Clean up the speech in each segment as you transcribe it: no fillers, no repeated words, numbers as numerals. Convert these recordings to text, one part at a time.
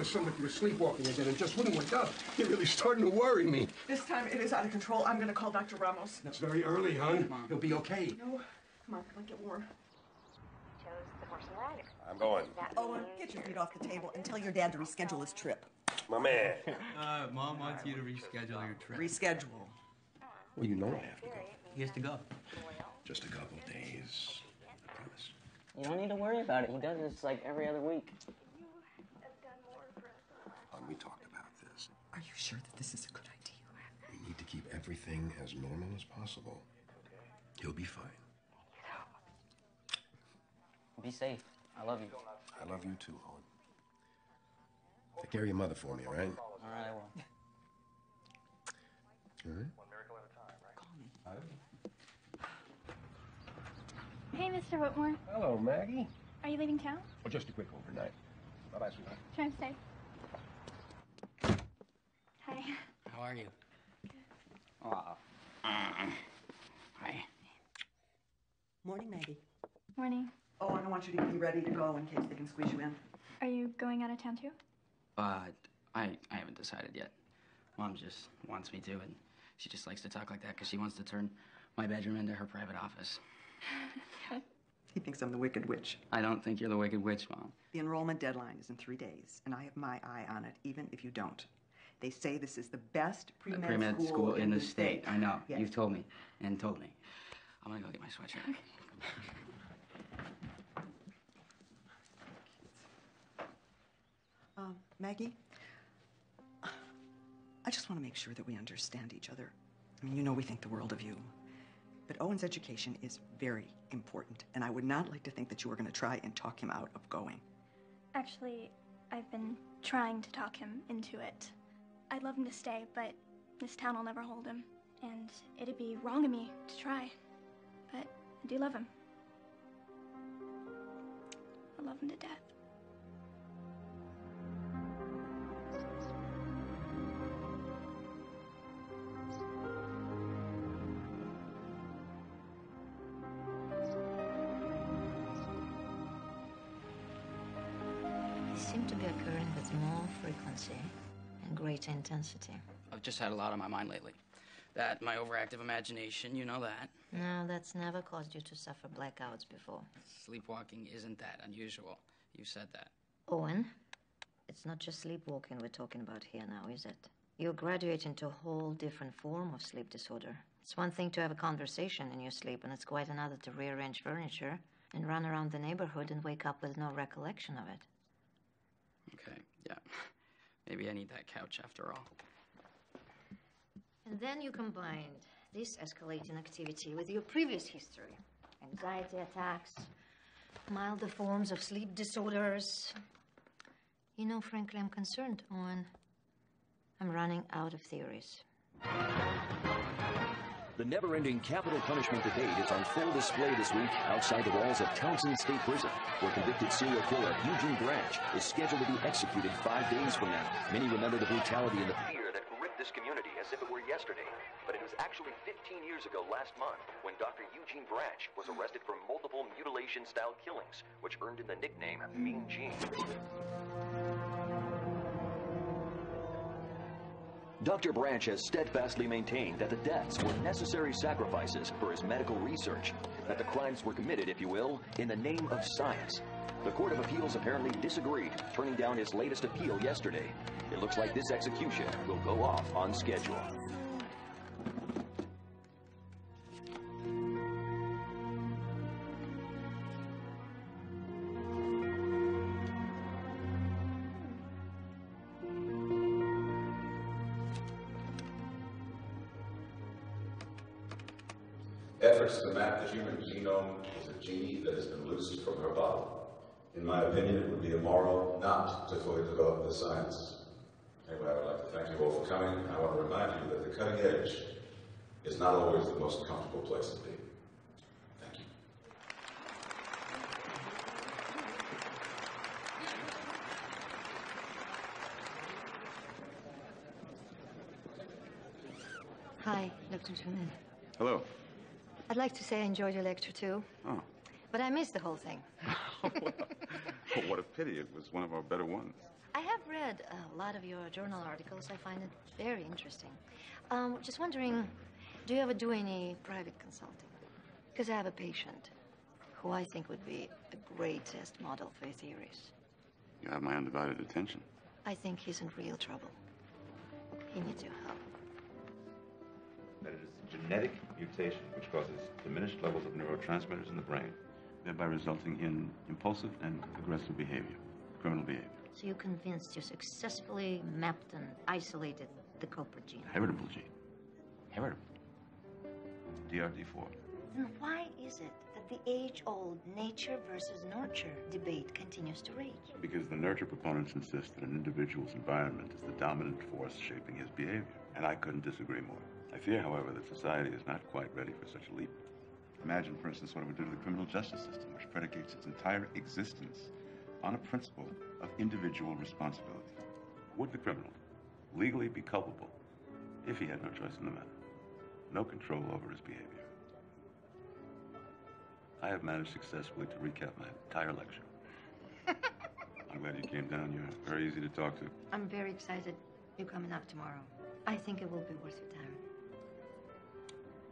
somebody was sleepwalking again and just wouldn't wake up. You're really starting to worry me. This time it is out of control. I'm going to call Dr. Ramos. That's very early, hon. He'll be okay. No. Come on, get warm. I'm going. Owen, get your feet off the table and tell your dad to reschedule his trip. My man. Mom wants you to reschedule your trip. Reschedule. Well, you know I have to go. He has to go. Just a couple days. I promise. You don't need to worry about it. He does this like every other week. Hon, we talked about this. Are you sure that this is a good idea? We need to keep everything as normal as possible. He'll be fine. Be safe. I love you. I love you too, Owen. Take care of your mother for me, all right? All right, I will. All right? One miracle at a time, right? Call me. Hey, Mr. Whitmore. Hello, Maggie. Are you leaving town? Oh, just a quick overnight. Bye-bye, sweetheart. Trying to stay. Hi. How are you? Hi. Morning, Maggie. Morning. Oh, I want you to be ready to go in case they can squeeze you in. Are you going out of town too? I haven't decided yet. Mom just wants me to, and she just likes to talk like that because she wants to turn my bedroom into her private office. He thinks I'm the Wicked Witch. I don't think you're the Wicked Witch, Mom. The enrollment deadline is in 3 days, and I have my eye on it, even if you don't. They say this is the best pre-med school in the state. I know. Yes. You've told me and told me. I'm gonna go get my sweatshirt. Maggie, I just want to make sure that we understand each other. I mean, you know we think the world of you. But Owen's education is very important, and I would not like to think that you were going to try and talk him out of going. Actually, I've been trying to talk him into it. I'd love him to stay, but this town will never hold him. And it'd be wrong of me to try. But I do love him. I love him to death. Seem to be occurring with more frequency and greater intensity. I've just had a lot on my mind lately. That, my overactive imagination, you know that. No, that's never caused you to suffer blackouts before. Sleepwalking isn't that unusual. You said that. Owen, it's not just sleepwalking we're talking about here now, is it? You're graduating to a whole different form of sleep disorder. It's one thing to have a conversation in your sleep, and it's quite another to rearrange furniture and run around the neighborhood and wake up with no recollection of it. Okay, yeah. Maybe I need that couch after all. And then you combined this escalating activity with your previous history. Anxiety attacks, milder forms of sleep disorders. You know, frankly, I'm concerned, Owen. I'm running out of theories. The never-ending capital punishment debate is on full display this week outside the walls of Townsend State Prison, where convicted serial killer Eugene Branch is scheduled to be executed 5 days from now. Many remember the brutality and the fear that gripped this community as if it were yesterday. But it was actually 15 years ago last month when Dr. Eugene Branch was arrested for multiple mutilation-style killings, which earned him the nickname Mean Gene. Dr. Branch has steadfastly maintained that the deaths were necessary sacrifices for his medical research, that the crimes were committed, if you will, in the name of science. The Court of Appeals apparently disagreed, turning down his latest appeal yesterday. It looks like this execution will go off on schedule. Efforts to map the human genome is a genie that has been loosed from her body. In my opinion, it would be immoral not to fully develop this science. Anyway, I would like to thank you all for coming. I want to remind you that the cutting edge is not always the most comfortable place to be. Thank you. Hi, Dr. Julian. Hello. I'd like to say I enjoyed your lecture, too. Oh. But I missed the whole thing. Oh, well, what a pity. It was one of our better ones. I have read read a lot of your journal articles. I find it very interesting. Just wondering, do you ever do any private consulting? Because I have a patient who I think would be a great test model for your theories. You have my undivided attention. I think he's in real trouble. He needs your help. That it is a genetic mutation which causes diminished levels of neurotransmitters in the brain, thereby resulting in impulsive and aggressive behavior, criminal behavior. So you're convinced you successfully mapped and isolated the culprit gene? Heritable gene. Heritable. DRD4. Then why is it that the age-old nature versus nurture debate continues to rage? Because the nurture proponents insist that an individual's environment is the dominant force shaping his behavior. And I couldn't disagree more. I fear, however, that society is not quite ready for such a leap. Imagine, for instance, what it would do to the criminal justice system, which predicates its entire existence on a principle of individual responsibility. Would the criminal legally be culpable if he had no choice in the matter? No control over his behavior. I have managed successfully to recap my entire lecture. I'm glad you came down. You're very easy to talk to. I'm very excited you're coming up tomorrow. I think it will be worth your time.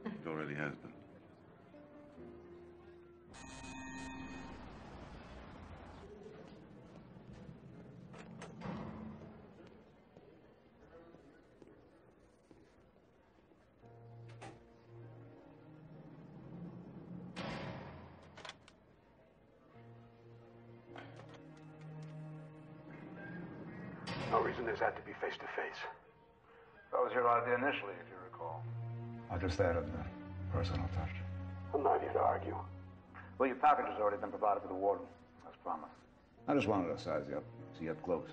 It already has been. No reason there's had to be face to face. That was your idea initially, if you recall. I just added the personal touch. I'm not here to argue. Well, your package has already been provided for the warden, as promised. I just wanted to size you up, see you up close.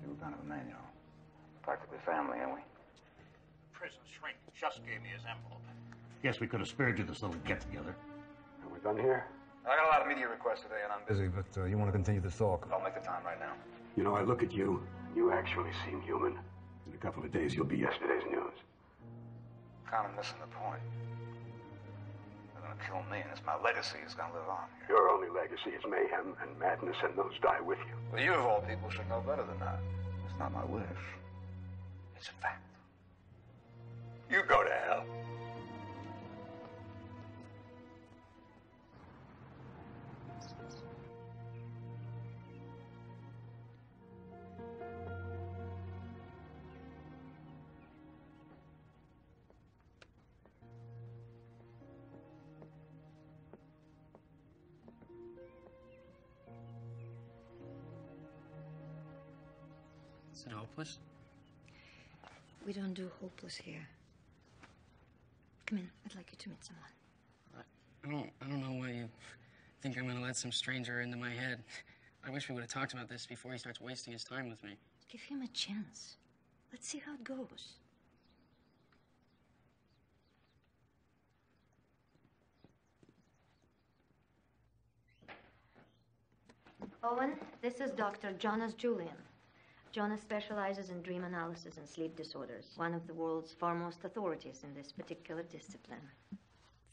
You were kind of a man, you know. Practically family, ain't we? Prison shrink just gave me his envelope. Guess we could have spared you this little get-together. Are we done here? I got a lot of media requests today, and I'm busy. Busy, but you want to continue the talk. I'll make the time right now. You know, I look at you. You actually seem human. In a couple of days, you'll be yesterday's news. Kind of missing the point. They're gonna kill me, and it's my legacy that's gonna live on here. Your only legacy is mayhem and madness, and those die with you. Well, you of all people should know better than that. It's not my wish. It's a fact. You go to hell. Is it hopeless? We don't do hopeless here. Come in. I'd like you to meet someone. I don't know why you think I'm gonna let some stranger into my head. I wish we would have talked about this before he starts wasting his time with me. Give him a chance. Let's see how it goes. Owen, this is Dr. Jonas Julian. Jonas specializes in dream analysis and sleep disorders, one of the world's foremost authorities in this particular discipline.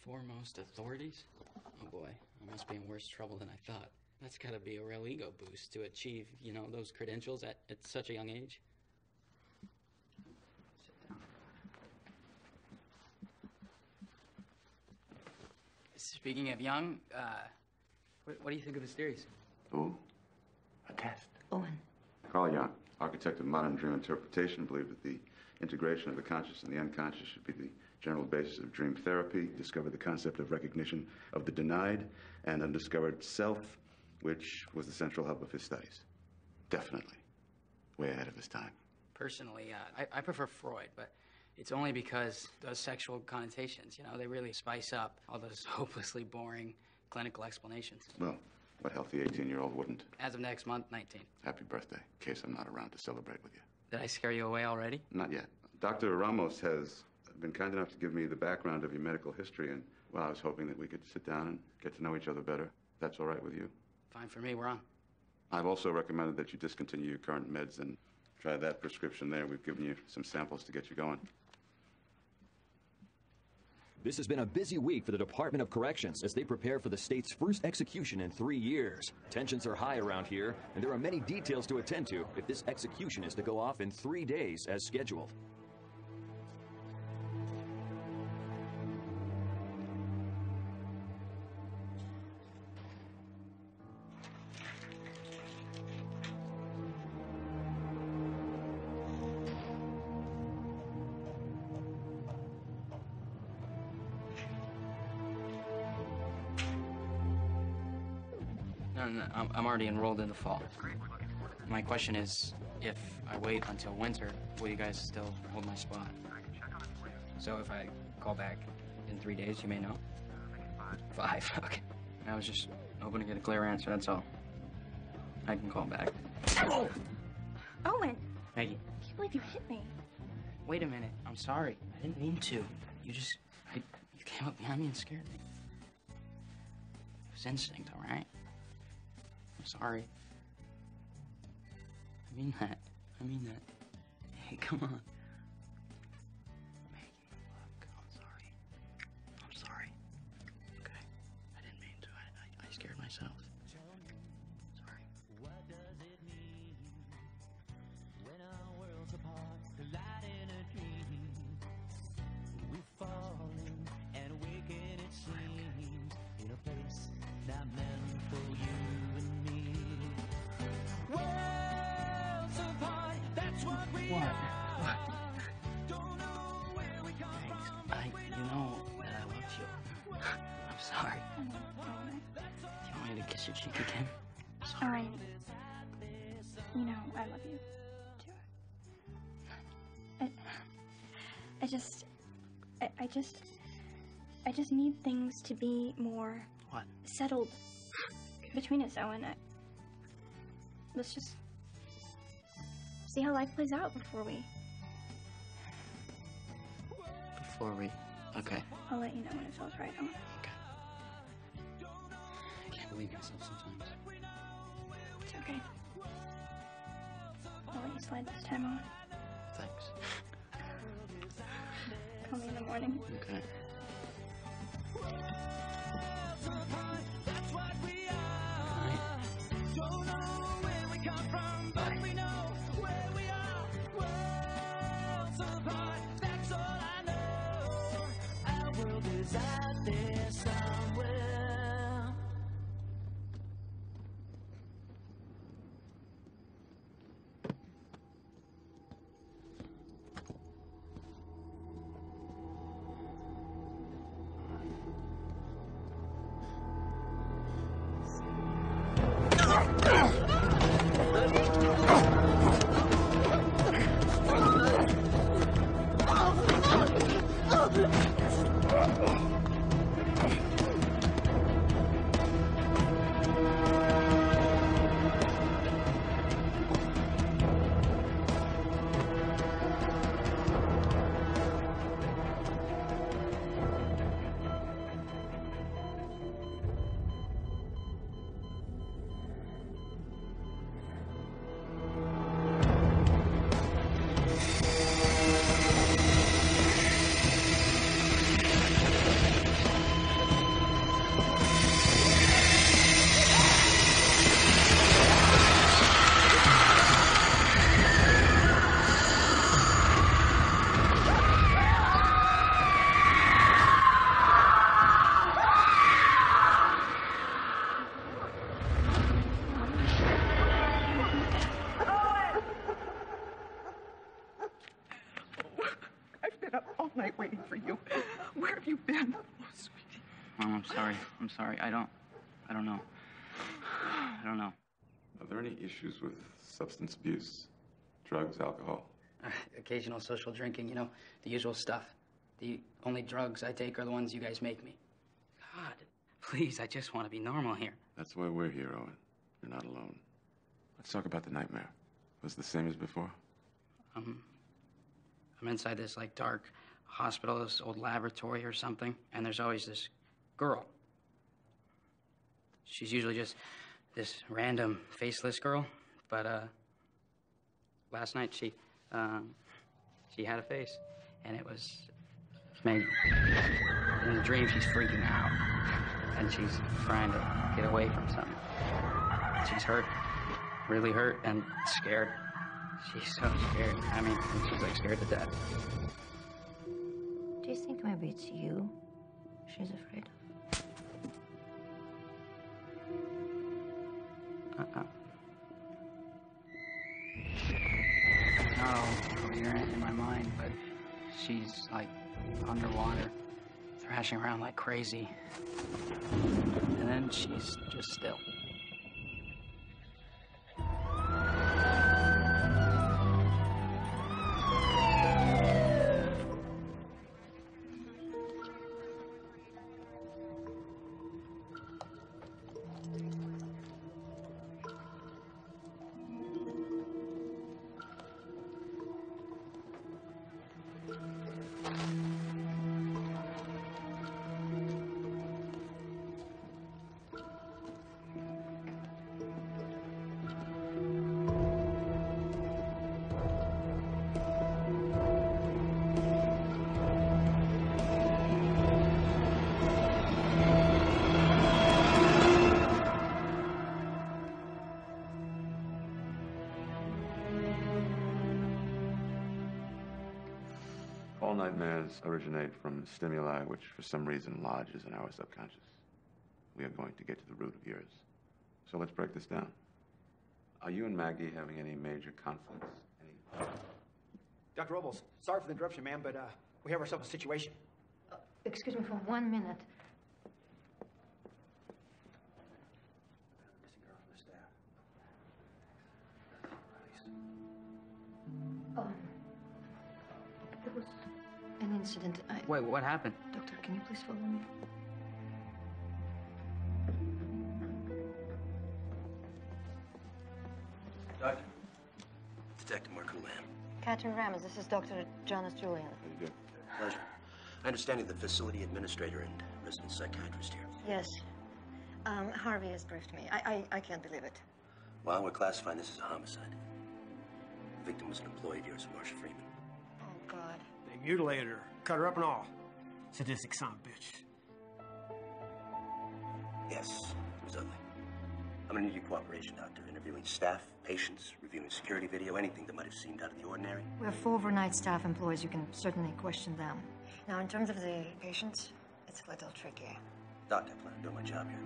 Foremost authorities? Oh boy, I must be in worse trouble than I thought. That's gotta be a real ego boost to achieve, you know, those credentials at such a young age. Sit down. Speaking of young, what do you think of his theories? Ooh, a test. Owen. Carl Jung, architect of modern dream interpretation, believed that the integration of the conscious and the unconscious should be the general basis of dream therapy, discovered the concept of recognition of the denied and undiscovered self, which was the central hub of his studies. Definitely way ahead of his time. Personally, I prefer Freud, but it's only because those sexual connotations, you know, they really spice up all those hopelessly boring clinical explanations. Well, what healthy 18-year-old wouldn't? As of next month, 19. Happy birthday, in case I'm not around to celebrate with you. Did I scare you away already? Not yet. Dr. Ramos has been kind enough to give me the background of your medical history, and, well, I was hoping that we could sit down and get to know each other better. That's all right with you? Fine for me, we're on. I've also recommended that you discontinue your current meds and try that prescription there. We've given you some samples to get you going. This has been a busy week for the Department of Corrections as they prepare for the state's first execution in 3 years. Tensions are high around here, and there are many details to attend to if this execution is to go off in 3 days as scheduled. No, I'm already enrolled in the fall. My question is, if I wait until winter, will you guys still hold my spot? So if I call back in 3 days, you may know? 5, okay. I was just hoping to get a clear answer, that's all. I can call back. Oh! Owen! Maggie. I can't believe you hit me. Wait a minute, I'm sorry. I didn't mean to. You came up behind me and scared me. It was instinct, all right? I'm sorry. I mean that. Hey, come on. Maggie, look, I'm sorry. I'm sorry. Okay? I didn't mean to. I scared myself. Sorry. What does it mean when our worlds apart, colliding a dream? We're falling and waking, it seems, in a place not meant for you and me. Worlds apart, that's what we What? are. Don't know where we come from. You know that I loved you. I'm sorry. Do you want me to kiss your cheek again? Sorry. You know, I love you, too. I just need things to be more... What? Settled between us, Owen. Let's just see how life plays out before we... Okay. I'll let you know when it feels right, Owen. Okay. I can't believe myself sometimes. It's okay. I'll let you slide this time, Owen. Thanks. Call me in the morning. Okay. That's what we are. Don't know where we come from, but we know where we are. Worlds apart, that's all I know. Our world is out there somewhere. night waiting for you. Where have you been? Oh, sweetie. Mom, I'm sorry. I don't know. Are there any issues with substance abuse, drugs, alcohol? Occasional social drinking, you know, the usual stuff. The only drugs I take are the ones you guys make me. God, please, I just want to be normal here. That's why we're here, Owen. You're not alone. Let's talk about the nightmare. Was it the same as before? I'm inside this, like, dark hospital, this old laboratory or something, and there's always this girl. She's usually just this random, faceless girl, but, last night she had a face, and it was Maggie. In the dream, she's freaking out. And she's trying to get away from something. She's hurt. Really hurt and scared. She's so scared. I mean, she's like scared to death. Do you think maybe it's you she's afraid of? No, you're in my mind, but she's like underwater, thrashing around like crazy. And then she's just still. All nightmares originate from stimuli which, for some reason, lodges in our subconscious. We are going to get to the root of yours. So let's break this down. Are you and Maggie having any major conflicts? Dr. Robles, sorry for the interruption, ma'am, but we have ourselves a situation. Excuse me for 1 minute. There was an incident. Wait, what happened? Doctor, can you please follow me? Doctor. Detective Marco Lamb. Katherine Ramos, this is Dr. Jonas Julian. How you doing? Pleasure. I understand you're the facility administrator and resident psychiatrist here. Yes. Harvey has briefed me. I can't believe it. Well, we're classifying this as a homicide. The victim was an employee of yours, Marcia Freeman. Oh, God. They mutilated her, cut her up and all. Sadistic son of a bitch. Yes, it was ugly. I'm gonna need your cooperation, Doctor. Interviewing staff, patients, reviewing security video, anything that might have seemed out of the ordinary. We have 4 overnight staff employees. You can certainly question them. Now, in terms of the patients, it's a little tricky. Doctor, I plan on doing my job here.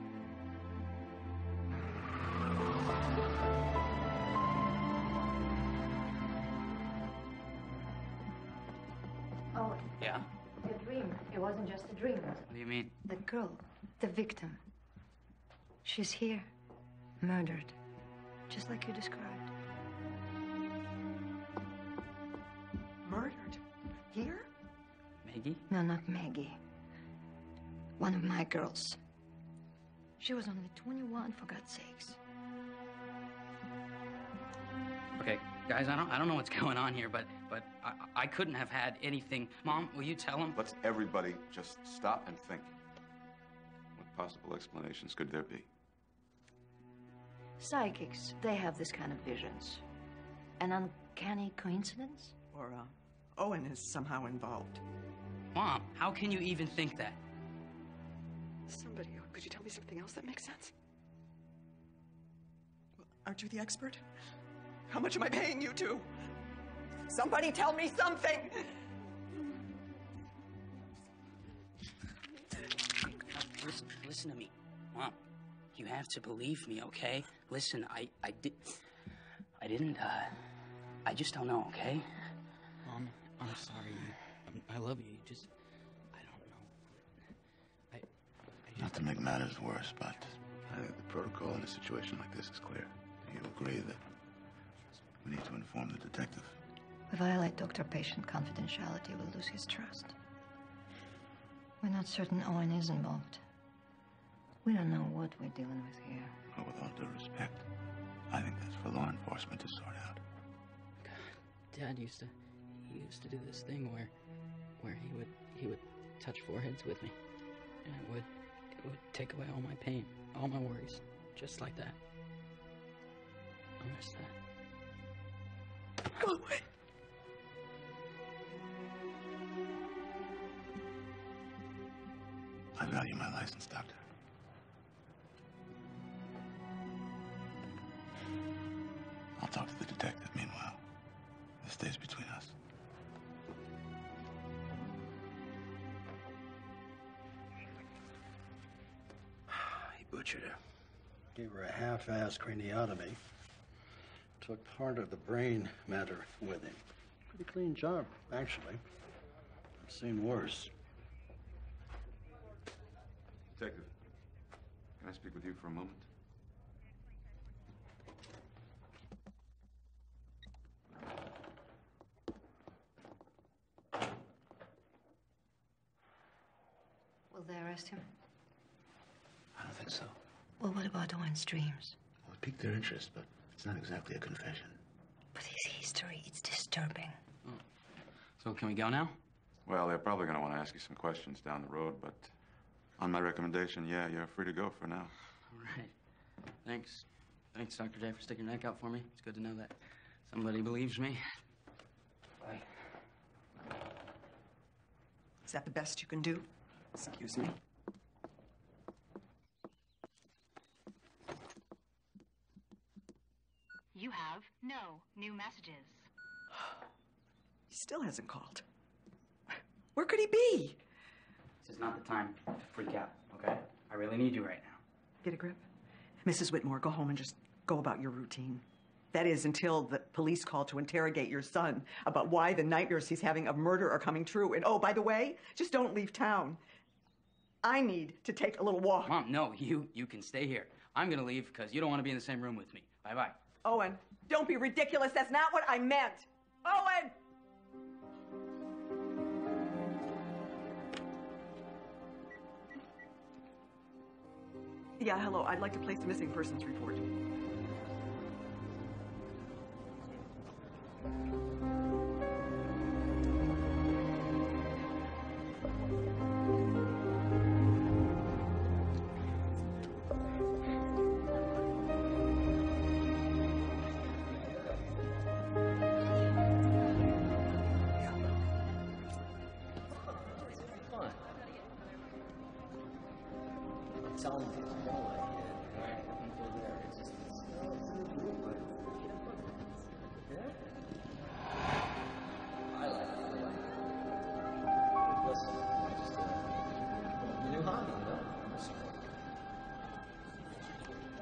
Oh. Yeah? Your dream. It wasn't just a dream. What do you mean? The girl, the victim. She's here, murdered, just like you described. Murdered? Here? Maggie? No, not Maggie. One of my girls. She was only 21, for God's sakes. Okay, guys, I don't know what's going on here, but I couldn't have had anything. Mom, will you tell him? Let's everybody just stop and think. What possible explanations could there be? Psychics, they have this kind of visions. An uncanny coincidence? Or, Owen is somehow involved. Mom, how can you even think that? Somebody, could you tell me something else that makes sense? Well, aren't you the expert? How much am I paying you to? Somebody tell me something! Listen to me, Mom. You have to believe me, okay? Listen, I just don't know, okay? Mom, I'm sorry. I love you. Just, I don't know. Not to make matters worse, but I think the protocol in a situation like this is clear. You agree that we need to inform the detective? We violate doctor-patient confidentiality, we'll lose his trust. We're not certain Owen is involved. We don't know what we're dealing with here. Well, with all due respect, I think that's for law enforcement to sort out. Dad used to do this thing where he would touch foreheads with me, and it would take away all my pain, all my worries, just like that. I miss that. Go away. I value my license, Doctor. I'll talk to the detective meanwhile. This stays between us. He butchered her. Gave her a half-ass craniotomy. Took part of the brain matter with him. Pretty clean job, actually. I've seen worse. Detective, can I speak with you for a moment? Will they arrest him? I don't think so. Well, what about Owen's dreams? Well, it piqued their interest, but it's not exactly a confession. But his history, it's disturbing. Oh. So can we go now? Well, they're probably going to want to ask you some questions down the road, but on my recommendation, yeah, you're free to go for now. All right. Thanks. Thanks, Dr. J, for sticking your neck out for me. It's good to know that somebody believes me. Bye. Is that the best you can do? Excuse me. You have no new messages. He still hasn't called. Where could he be? This is not the time to freak out, okay? I really need you right now. Get a grip. Mrs. Whitmore, go home and just go about your routine. That is, until the police call to interrogate your son about why the nightmares he's having of murder are coming true. And oh, by the way, just don't leave town. I need to take a little walk. Mom, no, you can stay here. I'm gonna leave because you don't want to be in the same room with me. Bye-bye. Owen, don't be ridiculous. That's not what I meant. Owen! Yeah, hello. I'd like to place a missing persons report.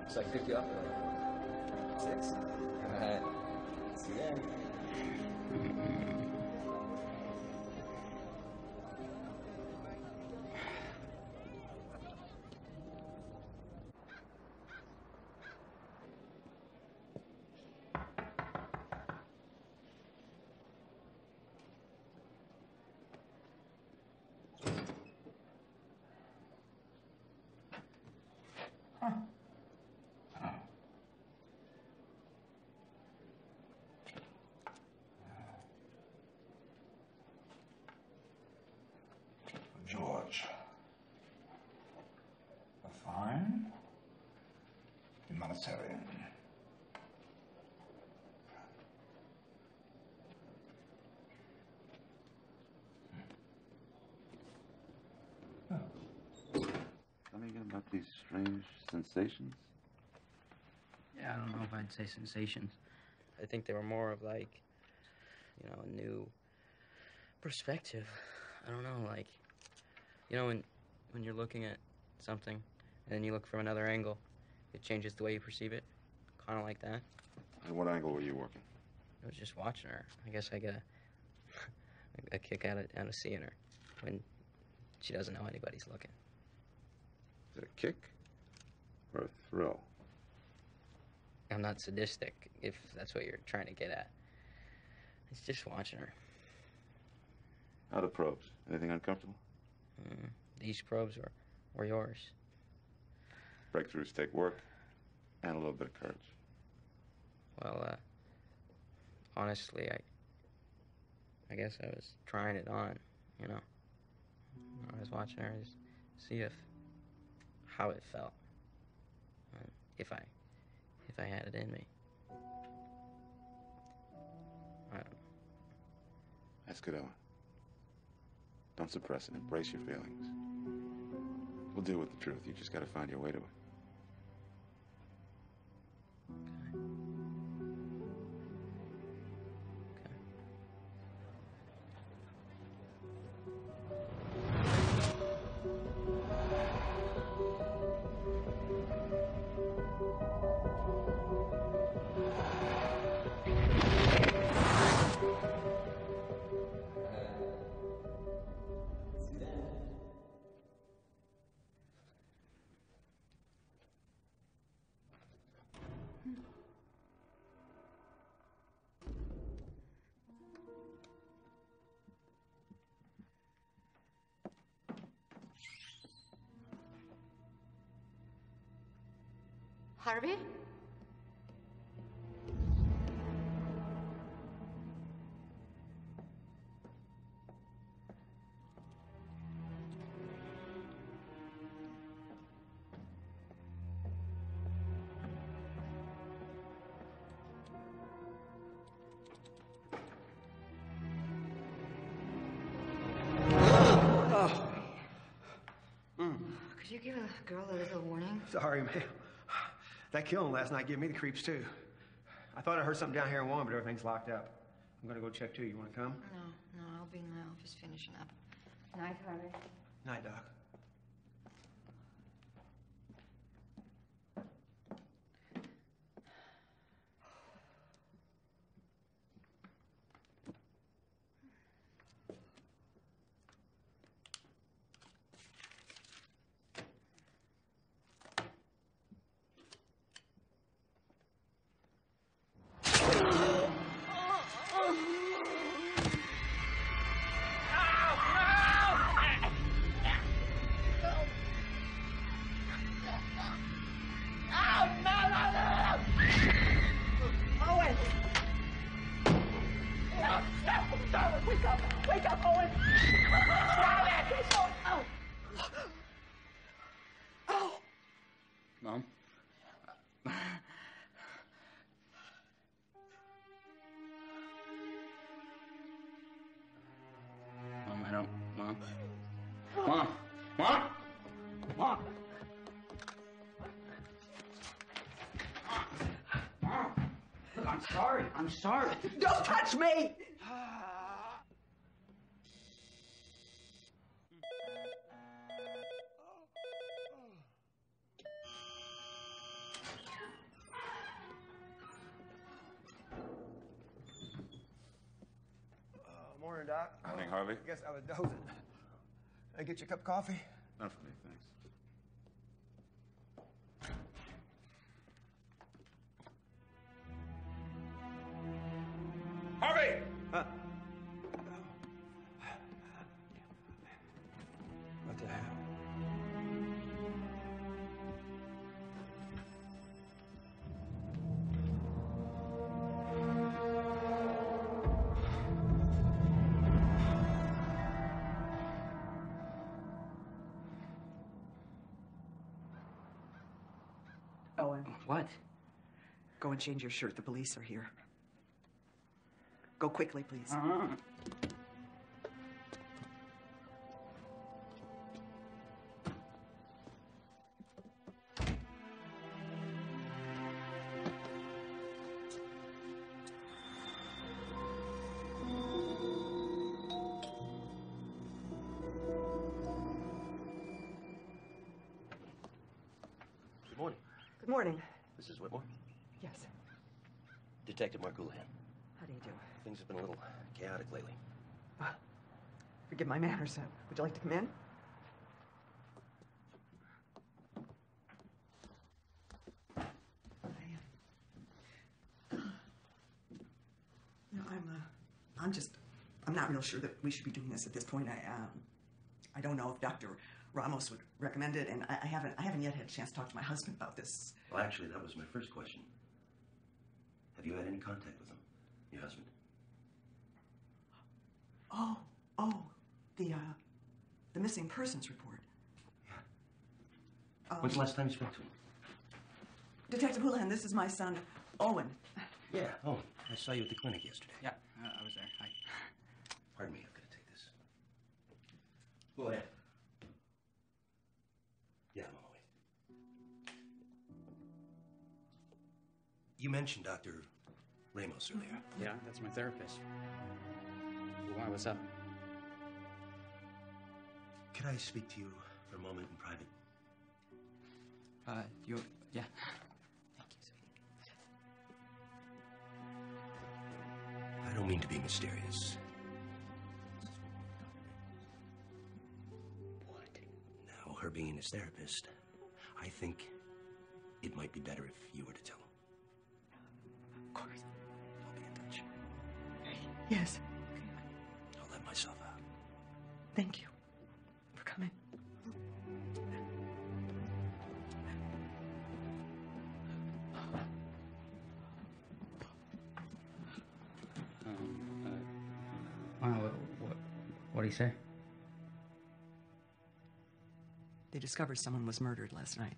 So I can pick you up at 6? All right. See you then. George. A fine humanitarian. Tell me again about these strange sensations. Yeah, I don't know if I'd say sensations. I think they were more of like, you know, a new perspective. I don't know, like, you know, when you're looking at something and then you look from another angle, it changes the way you perceive it. Kind of like that. And what angle were you working? I was just watching her. I guess I get a kick out of seeing her when she doesn't know anybody's looking. Is it a kick or a thrill? I'm not sadistic, if that's what you're trying to get at. It's just watching her. How the probes? Anything uncomfortable? These probes were yours. Breakthroughs take work and a little bit of courage. Well, honestly, I guess I was trying it on, you know. I was watching her to see how it felt, and if I had it in me. I don't know. That's good, Owen. Don't suppress it. Embrace your feelings. We'll deal with the truth. You just got to find your way to it. Harvey? Could you give a girl a little warning? Sorry, ma'am. That killing last night gave me the creeps, too. I thought I heard something down here in one, but everything's locked up. I'm gonna go check, too. You wanna come? No, I'll be in my office finishing up. Night, Harvey. Night, Doc. Mom? Mom, I don't... Mom? Mom! Mom! Mom! Mom! Look, I'm sorry. I'm sorry. Don't touch me! Morning, Doc. Morning, Harvey. I guess I was dozing. Can I get you a cup of coffee? Not for me, thanks. Harvey! What the hell? Owen. What? Go and change your shirt. The police are here. Go quickly, please. Good morning. Good morning. Mrs. Whitmore? Yes. Detective Mark Houlihan. How do you do? Things have been a little chaotic lately. Forgive my manners, sir. Would you like to come in? No, I'm not real sure that we should be doing this at this point. I don't know if Dr. Ramos would recommend it, and I haven't yet had a chance to talk to my husband about this. Well, actually, that was my first question. Have you had any contact with him, your husband? Oh, the missing persons report. Yeah. When's the last time you spoke to him? Detective Houlihan, this is my son, Owen. Yeah, oh, I saw you at the clinic yesterday. Yeah, I was there. Hi. Pardon me, I've got to take this. Go ahead. You mentioned Dr. Ramos earlier. Yeah, that's my therapist. Why, what's up? Could I speak to you for a moment in private? Yeah. I don't mean to be mysterious. What? Now, her being his therapist, I think it might be better if you were to tell him. Of course. I'll be in touch. Yes. I'll let myself out. Thank you for coming. What do you say? They discovered someone was murdered last night.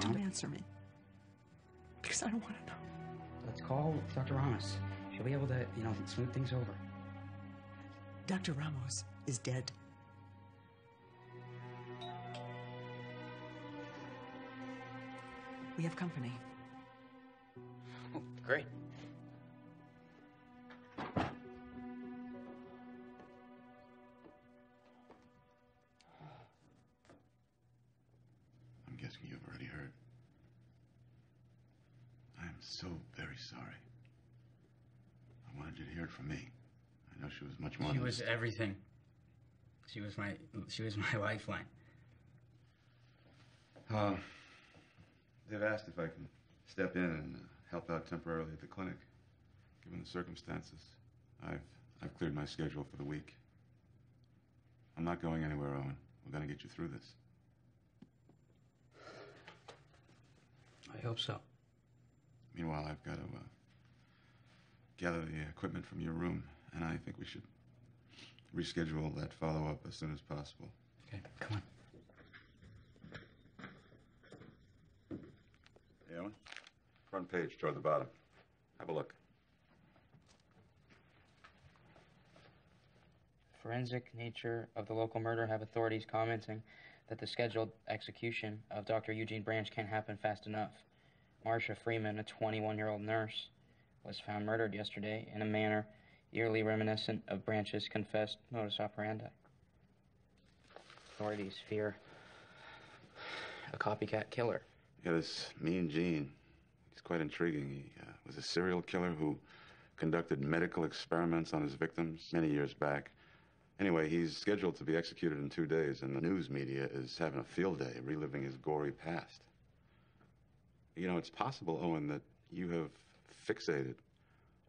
Don't answer me. Because I don't want to know. Let's call Dr. Ramos. She'll be able to, smooth things over. Dr. Ramos is dead. We have company. Oh, great. I'm guessing you've already heard. I am so very sorry. I wanted you to hear it from me. I know she was much more She than... was everything. She was my lifeline. They've asked if I can step in and help out temporarily at the clinic. Given the circumstances, I've cleared my schedule for the week. I'm not going anywhere, Owen. We're going to get you through this. I hope so. Meanwhile, I've got to gather the equipment from your room, and I think we should reschedule that follow-up as soon as possible. Okay, come on. Hey, Owen. Front page toward the bottom. Have a look. Forensic nature of the local murder have authorities commenting that the scheduled execution of Dr. Eugene Branch can't happen fast enough. Marcia Freeman, a 21-year-old nurse, was found murdered yesterday in a manner eerily reminiscent of Branch's confessed modus operandi. Authorities fear a copycat killer. Yeah, this Mean Gene. He's quite intriguing. He was a serial killer who conducted medical experiments on his victims many years back. Anyway, he's scheduled to be executed in 2 days, and the news media is having a field day reliving his gory past. You know, it's possible, Owen, that you have fixated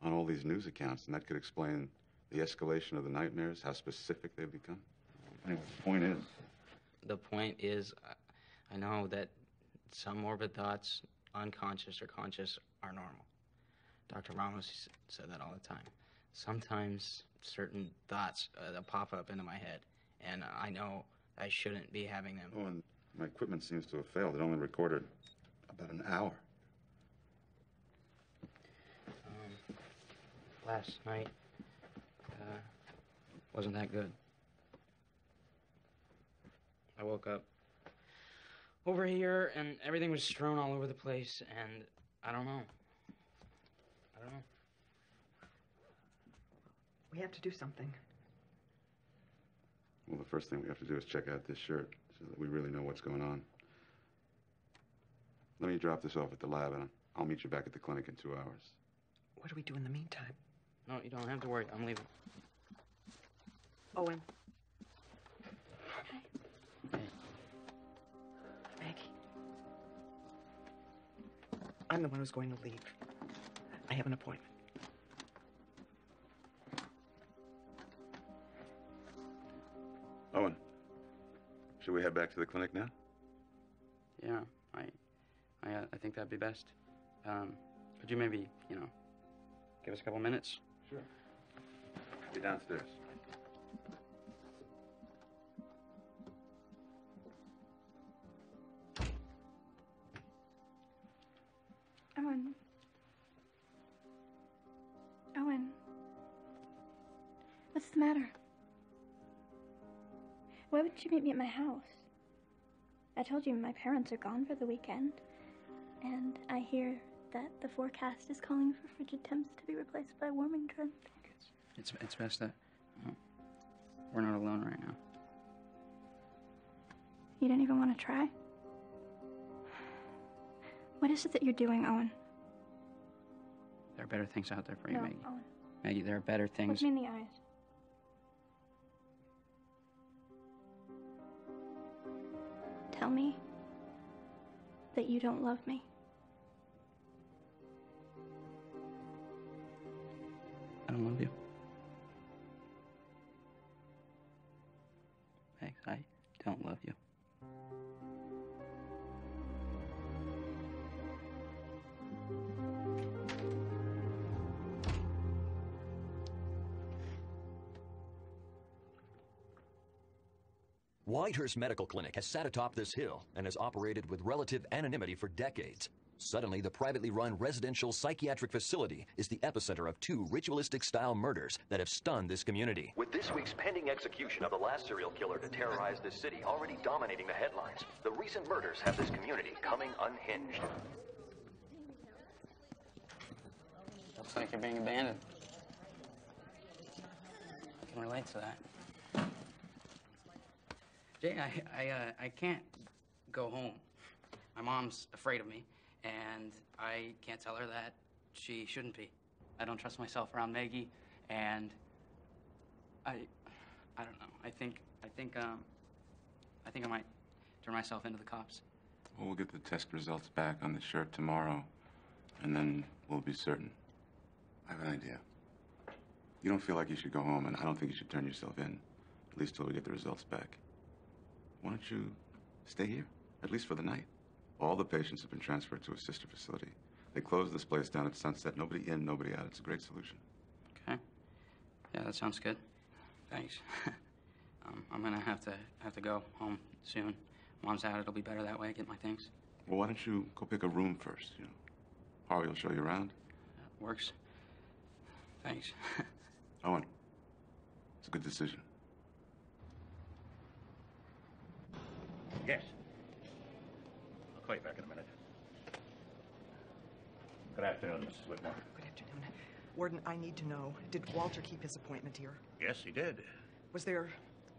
on all these news accounts, and that could explain the escalation of the nightmares, how specific they've become. Anyway, the point is... The point is, I know that some morbid thoughts, unconscious or conscious, are normal. Dr. Ramos said that all the time. Sometimes certain thoughts that pop up into my head, and I know I shouldn't be having them. Oh, and my equipment seems to have failed. It only recorded about an hour. Last night wasn't that good. I woke up over here, and everything was strewn all over the place, and I don't know. We have to do something. Well, the first thing we have to do is check out this shirt so that we really know what's going on. Let me drop this off at the lab, and I'll meet you back at the clinic in 2 hours. What do we do in the meantime? No, you don't have to worry. I'm leaving. Owen. Hey. Maggie. I'm the one who's going to leave. I have an appointment. Owen, should we head back to the clinic now? Yeah, I think that'd be best. Could you maybe, give us a couple minutes? Sure. Be downstairs. Owen, what's the matter? Why wouldn't you meet me at my house? I told you my parents are gone for the weekend, and I hear that the forecast is calling for frigid temps to be replaced by warming trends. It's best that we're not alone right now. You don't even want to try? What is it that you're doing, Owen? There are better things out there for you, No, Maggie. Owen. Maggie, there are better things. Look me in the eyes. Tell me that you don't love me. I don't love you. Max, I don't love you. Whitehurst Medical Clinic has sat atop this hill and has operated with relative anonymity for decades. Suddenly, the privately run residential psychiatric facility is the epicenter of 2 ritualistic-style murders that have stunned this community. With this week's pending execution of the last serial killer to terrorize this city already dominating the headlines, the recent murders have this community coming unhinged. Looks like you're being abandoned. I can relate to that. Jay, I can't go home. My mom's afraid of me, and I can't tell her that she shouldn't be. I don't trust myself around Maggie, and I don't know. I think I might turn myself into the cops. Well, we'll get the test results back on the shirt tomorrow, and then we'll be certain. I have an idea. You don't feel like you should go home, and I don't think you should turn yourself in, at least till we get the results back. Why don't you stay here, at least for the night? All the patients have been transferred to a sister facility. They closed this place down at sunset. Nobody in, nobody out. It's a great solution. Okay. Yeah, that sounds good. Thanks. I'm gonna have to go home soon. Mom's out. It'll be better that way. I get my things. Well, why don't you go pick a room first? You know, Harvey will show you around. That works. Thanks. Owen, it's a good decision. Yes. I'll call you back in a minute. Good afternoon, Mrs. Whitmore. Good afternoon. Warden, I need to know, did Walter keep his appointment here? Yes, he did. Was there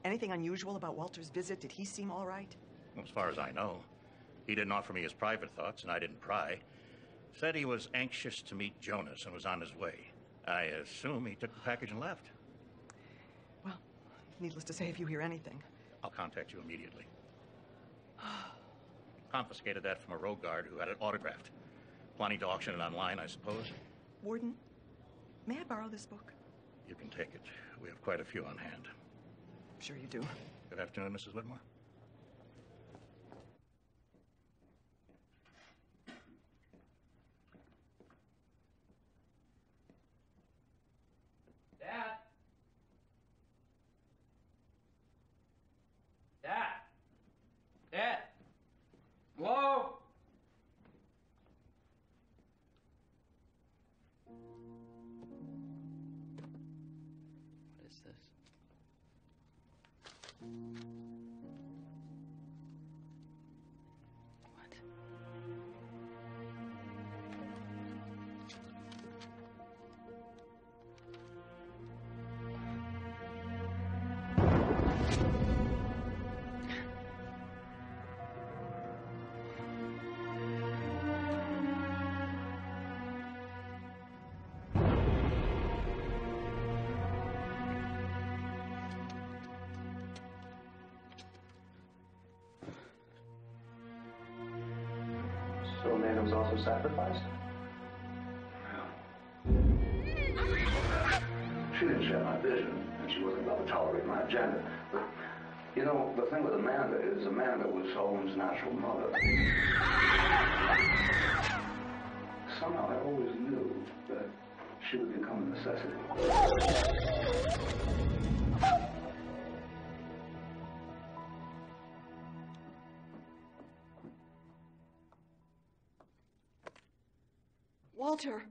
anything unusual about Walter's visit? Did he seem all right? Well, as far as I know. He didn't offer me his private thoughts, and I didn't pry. Said he was anxious to meet Jonas and was on his way. I assume he took the package and left. Well, needless to say, if you hear anything. I'll contact you immediately. Confiscated that from a road guard who had it autographed. Planning to auction it online, I suppose. Warden, may I borrow this book? You can take it. We have quite a few on hand. Sure you do. Good afternoon, Mrs. Whitmore. Dad? Dad? Dad? Hello? What is this? What? So Amanda was also sacrificed? She didn't share my vision, and she wasn't going to tolerate my agenda. But, you know, the thing with Amanda is Amanda was Owen's natural mother. Somehow I always knew that she would become a necessity. Walter!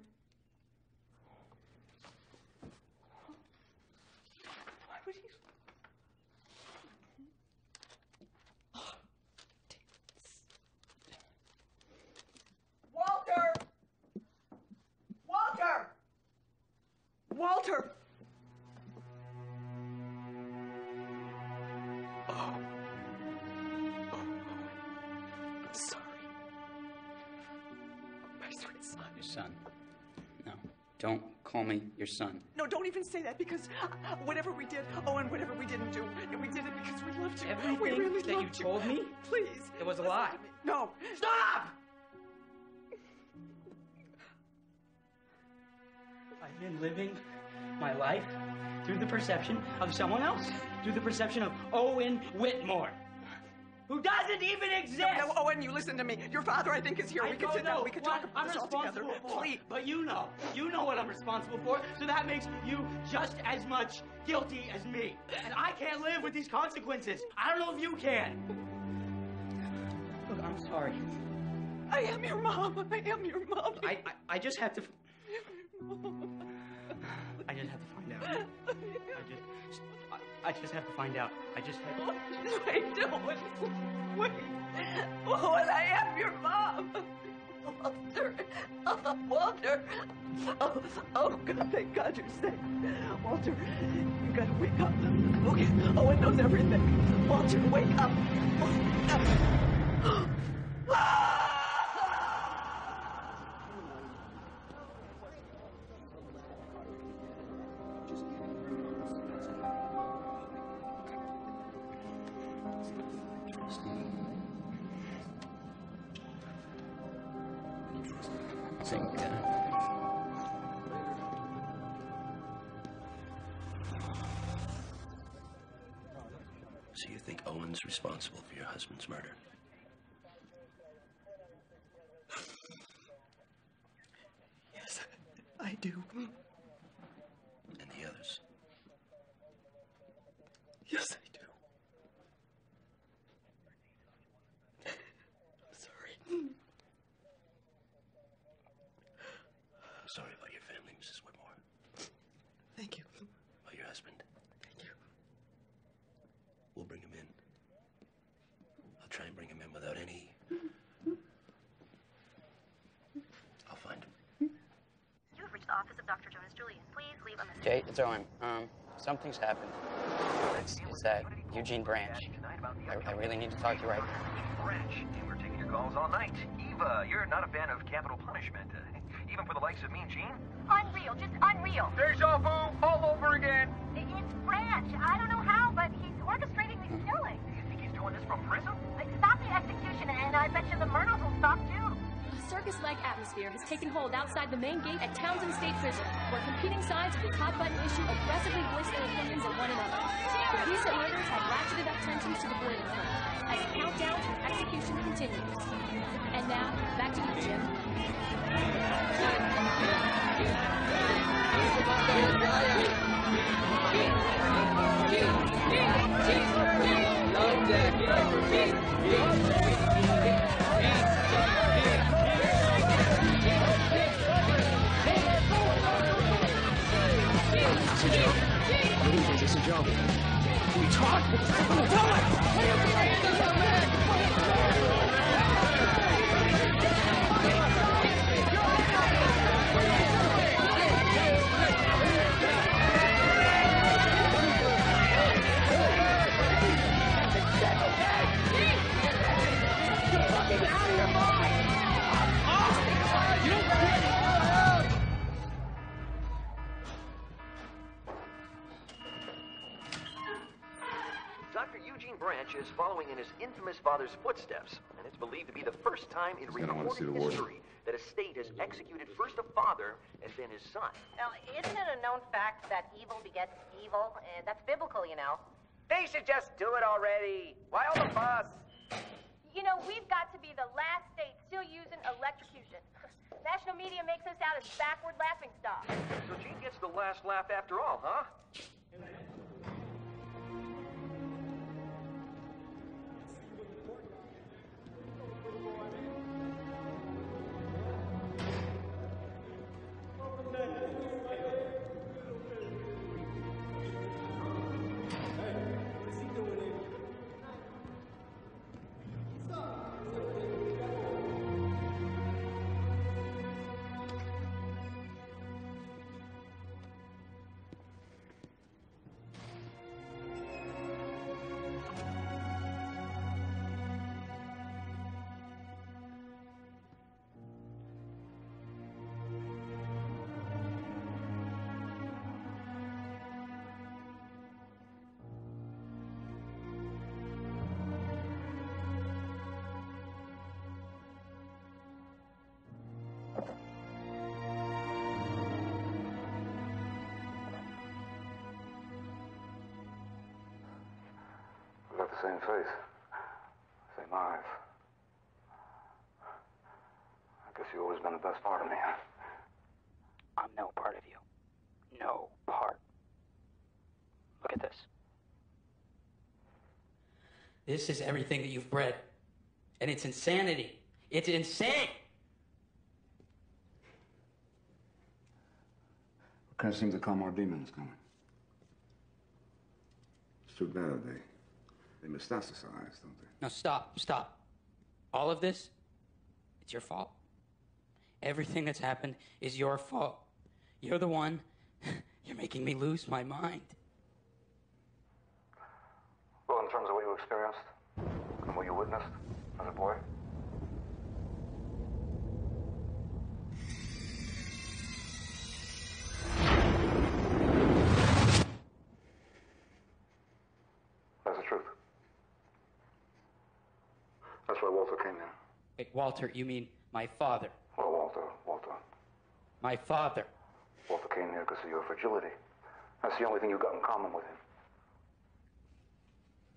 Why would he... Walter! Oh. I'm sorry. My sweet son. Your son. No, don't call me your son. No, don't even say that, because whatever we did, Owen, whatever we didn't do, and we did it because we loved you. Everything we really that you loved told me? Please. It was a lie. No. Stop! I've been living my life through the perception of someone else. Through the perception of Owen Whitmore, who doesn't even exist! No, Owen, you listen to me. Your father, I think, is here. We can sit down. We can talk about this all together. Please. But you know what I'm responsible for, so that makes you just as much guilty as me. And I can't live with these consequences. I don't know if you can. Look, I'm sorry. I am your mom. I am your mom. I just have to... I just have to find out. I just have to find out. I just have to... Wait, don't. Wait. Owen, I am your mom. Walter. Oh, Walter. Oh, God, thank God you're safe. Walter, you gotta wake up. Okay, Owen knows everything. Walter, wake up. Wake up. So you think Owen's responsible for your husband's murder? Yes, I do. And the others? Yes, I do. I'm sorry. I'm sorry about your family, Mrs. Whitmore. Thank you. About your husband. Thank you. We'll bring him in. I'll try and bring him in without any... I'll find him. You have reached the office of Dr. Jonas Julian. Please leave a message. Jay, it's Owen. Something's happened. It's that Eugene Branch. I really need to talk to you right now. Branch, we're taking your calls all night. Eva, you're not a fan of capital punishment, even for the likes of me and Gene? Unreal, just unreal. Deja vu all over again. It's Branch. I don't know how, but he's orchestrating these killings. You think he's doing this from prison? Stop the execution, and I bet you the murders will stop too. A circus-like atmosphere has taken hold outside the main gate at Townsend State Prison, where competing sides of this hot-button issue aggressively voice their opinions at one another. The recent murders have ratcheted up tensions to the boiling point as the countdown to execution continues. And now, back to you, Jim. It's a job. We talk. Dr. Eugene Branch is following in his infamous father's footsteps, and it's believed to be the first time in recorded history that a state has executed first a father and then his son. Now, isn't it a known fact that evil begets evil? That's biblical, you know. They should just do it already. Why all the fuss? You know, we've got to be the last state still using electrocution. National media makes us out as backward laughing stock. So Gene gets the last laugh after all, huh? Same faith. Same eyes. I guess you've always been the best part of me, huh? I'm no part of you. No part. Look at this. This is everything that you've bred. And it's insanity. It's insane! We can't seem to calm our demons, can we? It's too bad. They metastasize, don't they? No, stop. All of this, it's your fault. Everything that's happened is your fault. You're the one. You're making me lose my mind. Well, in terms of what you experienced and what you witnessed as a boy? That's the truth. That's why Walter came here. Wait, Walter, you mean my father? Well, Walter. My father. Walter came here because of your fragility. That's the only thing you've got in common with him.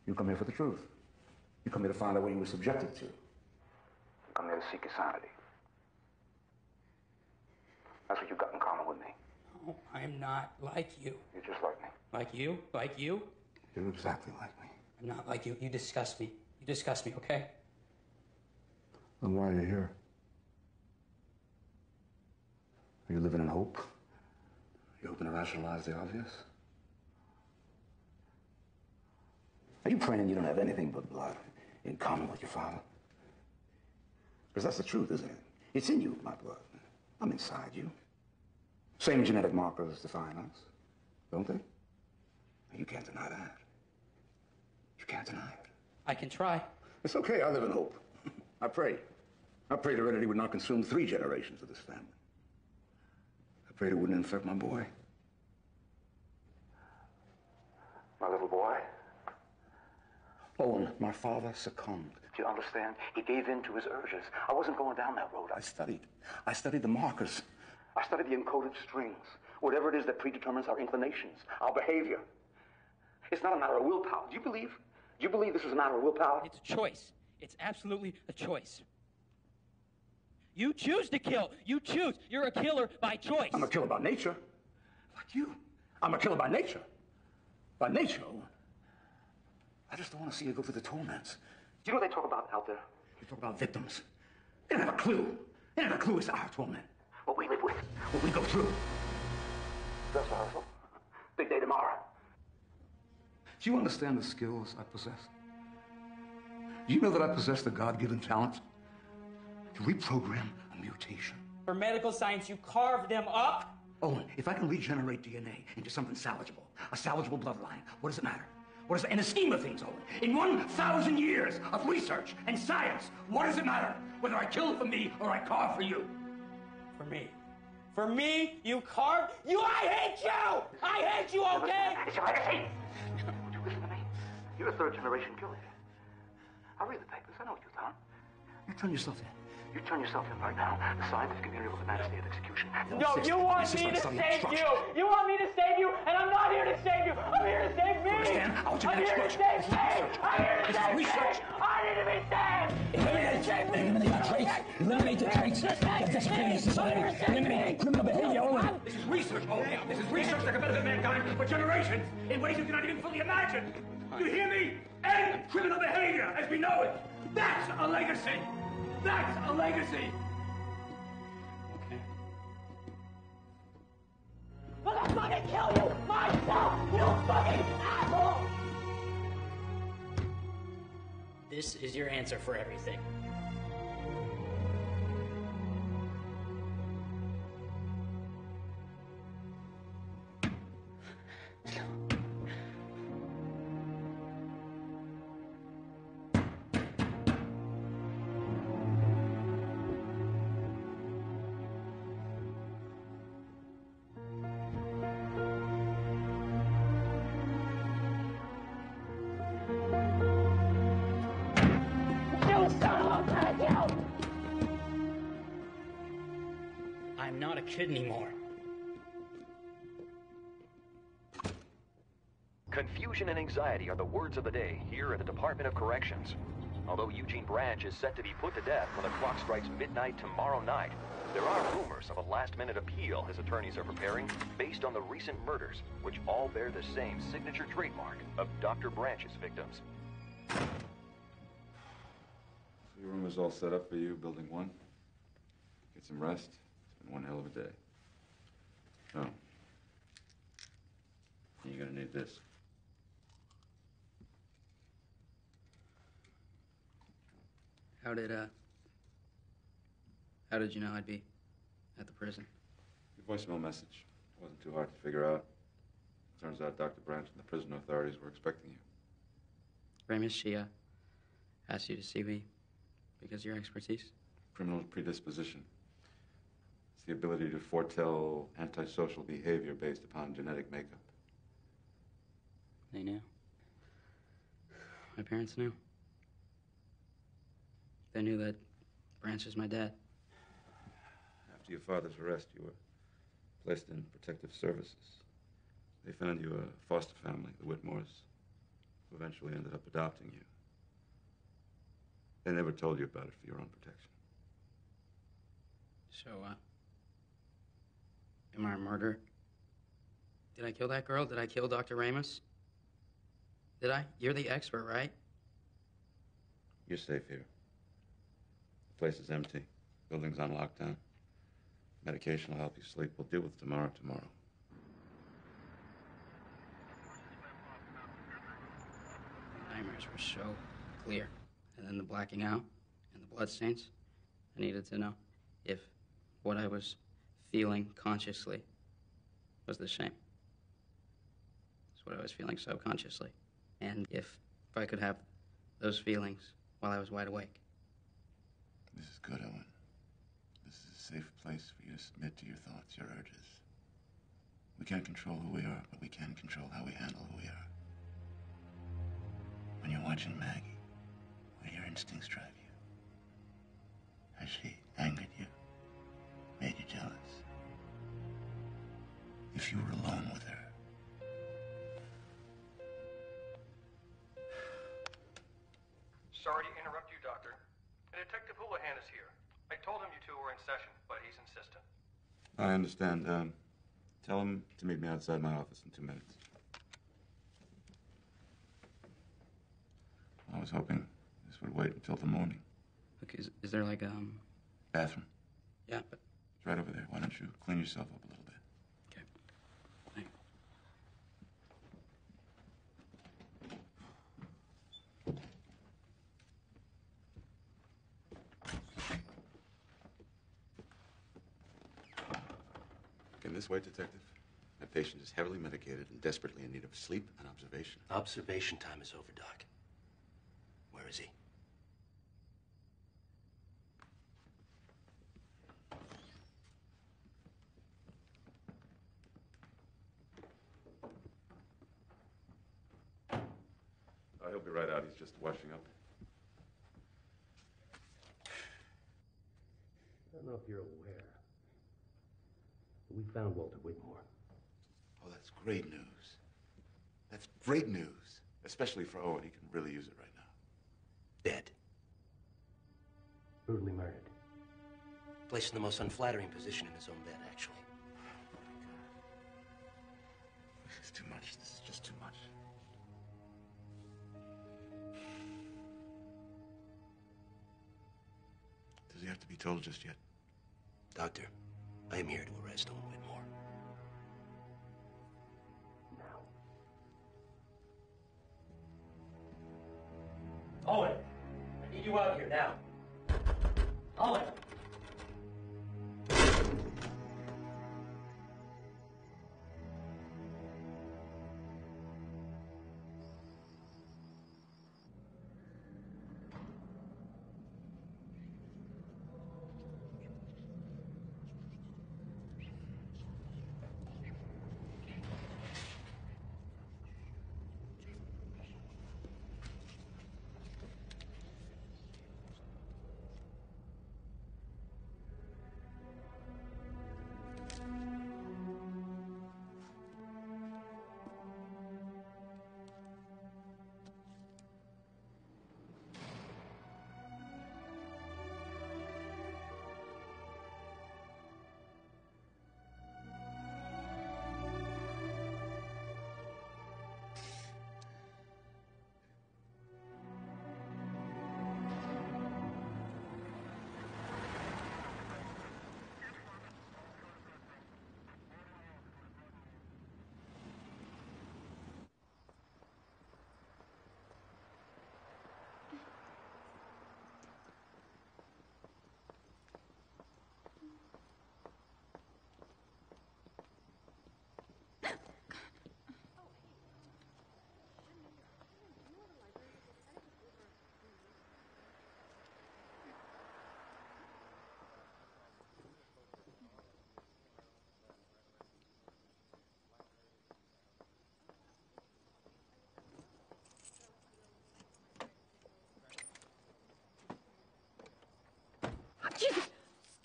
You come here for the truth. You come here to find out what you were subjected to. You come here to seek your sanity. That's what you've got in common with me. No, I'm not like you. You're just like me. Like you? Like you? You're exactly like me. I'm not like you. You disgust me. You disgust me, okay? Then why are you here? Are you living in hope? You hoping to rationalize the obvious? Are you praying you don't have anything but blood in common with your father? Because that's the truth, isn't it? It's in you, my blood. I'm inside you. Same genetic markers define us, don't they? You can't deny that. You can't deny it. I can try. It's okay, I live in hope. I prayed heredity would not consume 3 generations of this family. I prayed it wouldn't infect my boy. My little boy? Owen, my father succumbed. Do you understand? He gave in to his urges. I wasn't going down that road. I studied the markers. I studied the encoded strings. Whatever it is that predetermines our inclinations, our behavior. It's not a matter of willpower. Do you believe this is a matter of willpower? It's a choice. It's absolutely a choice. You choose to kill. You choose. You're a killer by choice. I'm a killer by nature. Like you. I'm a killer by nature. By nature, Owen. I just don't want to see you go through the torments. Do you know what they talk about out there? They talk about victims. They don't have a clue. They don't have a clue as to our torment. What we live with. What we go through. Dress rehearsal. Big day tomorrow. Do you understand the skills I possess? Do you know that I possess the God-given talent to reprogram a mutation? For medical science, you carved them up? Owen, if I can regenerate DNA into something salvageable, a salvageable bloodline, what does it matter? What is it? In the scheme of things, Owen, in 1,000 years of research and science, what does it matter? Whether I kill for me or I carve for you? For me. For me, you carved? I hate you! I hate you, okay? It's your legacy! Would you listen to me? You're a 3rd-generation killer. I read the papers. I know what you've done. You turn yourself in. You turn yourself in right now. The scientific community will demand a state of execution. No, you want me to save you! You want me to save you, and I'm not here to save you! I'm here to save me! Understand? I'm here to save me! I'm here to save me! I need to be saved! Eliminate the traits. Eliminate the traits that disappear in society. Eliminate criminal behavior, Owen. This is research, Owen. This is research that can benefit mankind for generations in ways you cannot even fully imagine. You hear me? End criminal behavior as we know it. That's a legacy. That's a legacy. Okay. But I'm gonna kill you myself, you fucking asshole! This is your answer for everything. I'm not a kid anymore. Confusion and anxiety are the words of the day here at the Department of Corrections. Although Eugene Branch is set to be put to death when the clock strikes midnight tomorrow night, there are rumors of a last-minute appeal his attorneys are preparing based on the recent murders, which all bear the same signature trademark of Dr. Branch's victims. So your room is all set up for you, Building 1? Get some rest. It's been one hell of a day. Oh. You're gonna need this. How did you know I'd be at the prison? Your voicemail message wasn't too hard to figure out. Turns out Dr. Branch and the prison authorities were expecting you. Ramos, she asked you to see me because of your expertise? Criminal predisposition. It's the ability to foretell antisocial behavior based upon genetic makeup. They knew. My parents knew. They knew that Branch is my dad. After your father's arrest, you were placed in protective services. They found you a foster family, the Whitmores, who eventually ended up adopting you. They never told you about it for your own protection. So, am I a murderer? Did I kill that girl? Did I kill Dr. Ramos? Did I? You're the expert, right? You're safe here. The place is empty. Building's on lockdown. Medication will help you sleep. We'll deal with tomorrow. The nightmares were so clear. And then the blacking out and the bloodstains. I needed to know if what I was feeling consciously was the same as what I was feeling subconsciously. And if I could have those feelings while I was wide awake. This is good, Owen. This is a safe place for you to submit to your thoughts, your urges. We can't control who we are, but we can control how we handle who we are. When you're watching Maggie, where your instincts drive you? Has she angered you? Made you jealous? If you were alone with her? Sorry to interrupt you, Doctor. Detective Houlihan is here. I told him you two were in session, but he's insistent. I understand. Tell him to meet me outside my office in 2 minutes. I was hoping this would wait until the morning. Look, is there like Bathroom? Yeah, but... It's right over there. Why don't you clean yourself up a little bit? Okay. Thanks. Can this wait, Detective? My patient is heavily medicated and desperately in need of sleep and observation. Observation time is over, Doc. Where is he? He'll be right out. He's just washing up. I don't know if you're aware, but we found Walter Whitmore. Oh, that's great news. That's great news. Especially for Owen. He can really use it right now. Dead. Brutally murdered. Placed in the most unflattering position in his own bed, actually. This is too much. This is just too much. Does he have to be told just yet? Doctor, I am here to arrest Owen Whitmore. Now. Owen! I need you out here now. Owen!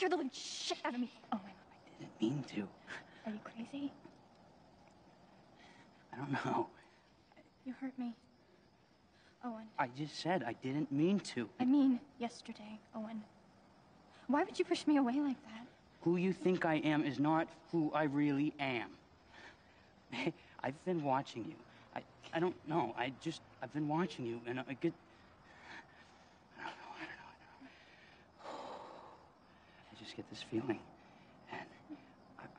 torture the living shit out of me. Owen. Didn't mean to. Are you crazy? I don't know. You hurt me. Owen. I just said I didn't mean to. I mean, yesterday, Owen. Why would you push me away like that? Who you think I am is not who I really am. I've been watching you. I don't know. I've been watching you, and I get... I don't know. I just get this feeling, and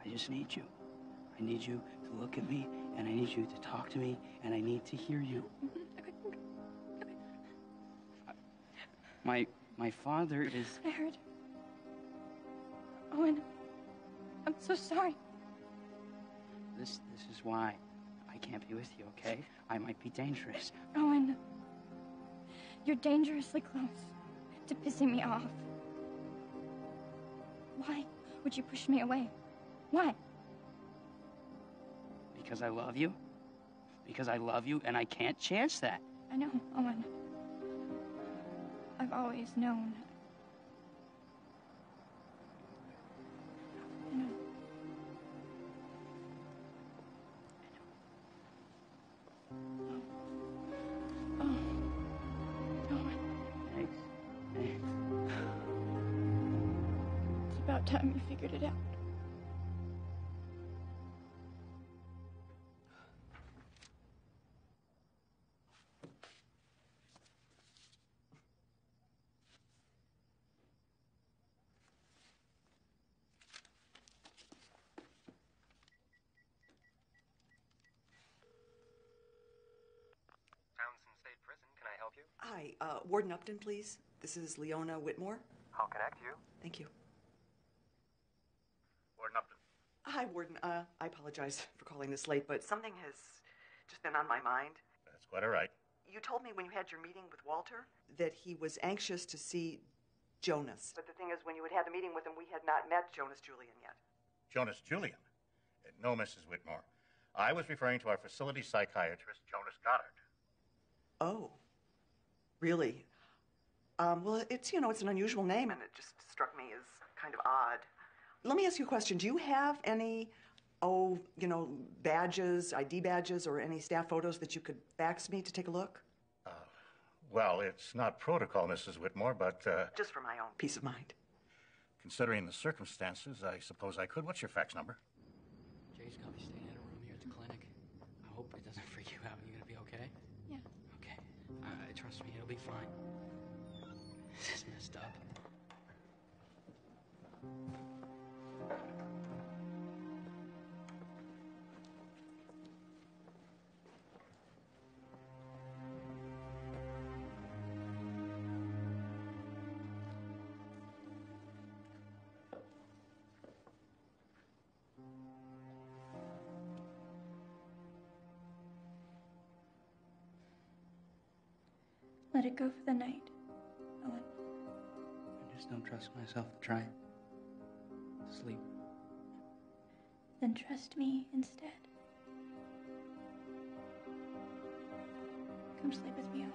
I just need you. I need you to look at me, and I need you to talk to me, and I need to hear you. My father is... I heard. Owen, I'm so sorry. This is why I can't be with you, okay? I might be dangerous. Owen, you're dangerously close to pissing me off. Why would you push me away? Why? Because I love you? Because I love you and I can't chance that. I know, Owen. I've always known. I know. Oh. Owen. Thanks. It's about time you figured it out. Townsend State Prison, can I help you? Hi, Warden Upton, please. This is Leona Whitmore. I'll connect you. Thank you. Warden Upton. Hi, Warden. I apologize for calling this late, but something has just been on my mind. That's quite all right. You told me when you had your meeting with Walter that he was anxious to see Jonas. But the thing is, when you had had the meeting with him, we had not met Jonas Julian yet. Jonas Julian? No, Mrs. Whitmore. I was referring to our facility psychiatrist, Jonas Goddard. Oh, really? Well, it's an unusual name, and it just struck me as kind of odd. Let me ask you a question. Do you have any, badges, ID badges, or any staff photos that you could fax me to take a look? Well, it's not protocol, Mrs. Whitmore, but... Just for my own peace of mind. Considering the circumstances, I suppose I could. What's your fax number? Jay's got me staying at a room here at the clinic. I hope it doesn't freak you out. You gonna be okay? Yeah. Okay. Trust me, it'll be fine. This is messed up. Let it go for the night, Owen. I just don't trust myself to try to sleep. Then trust me instead. Come sleep with me, Owen.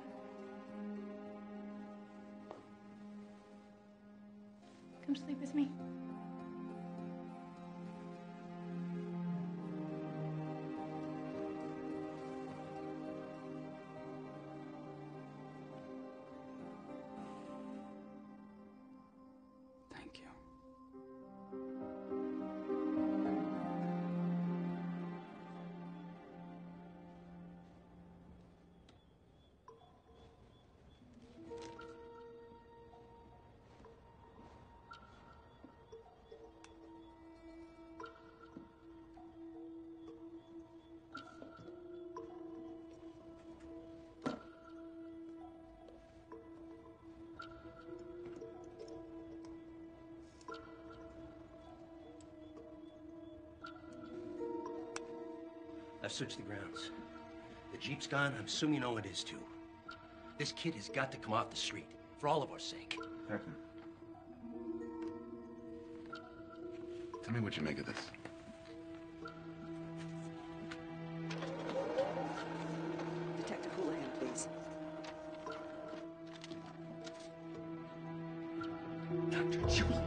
Come sleep with me. Thank you. I've searched the grounds. The Jeep's gone. I'm assuming you know it is, too. This kid has got to come off the street, for all of our sake. Captain. Tell me what you make of this. Detective Houlihan, please. Dr. Julian.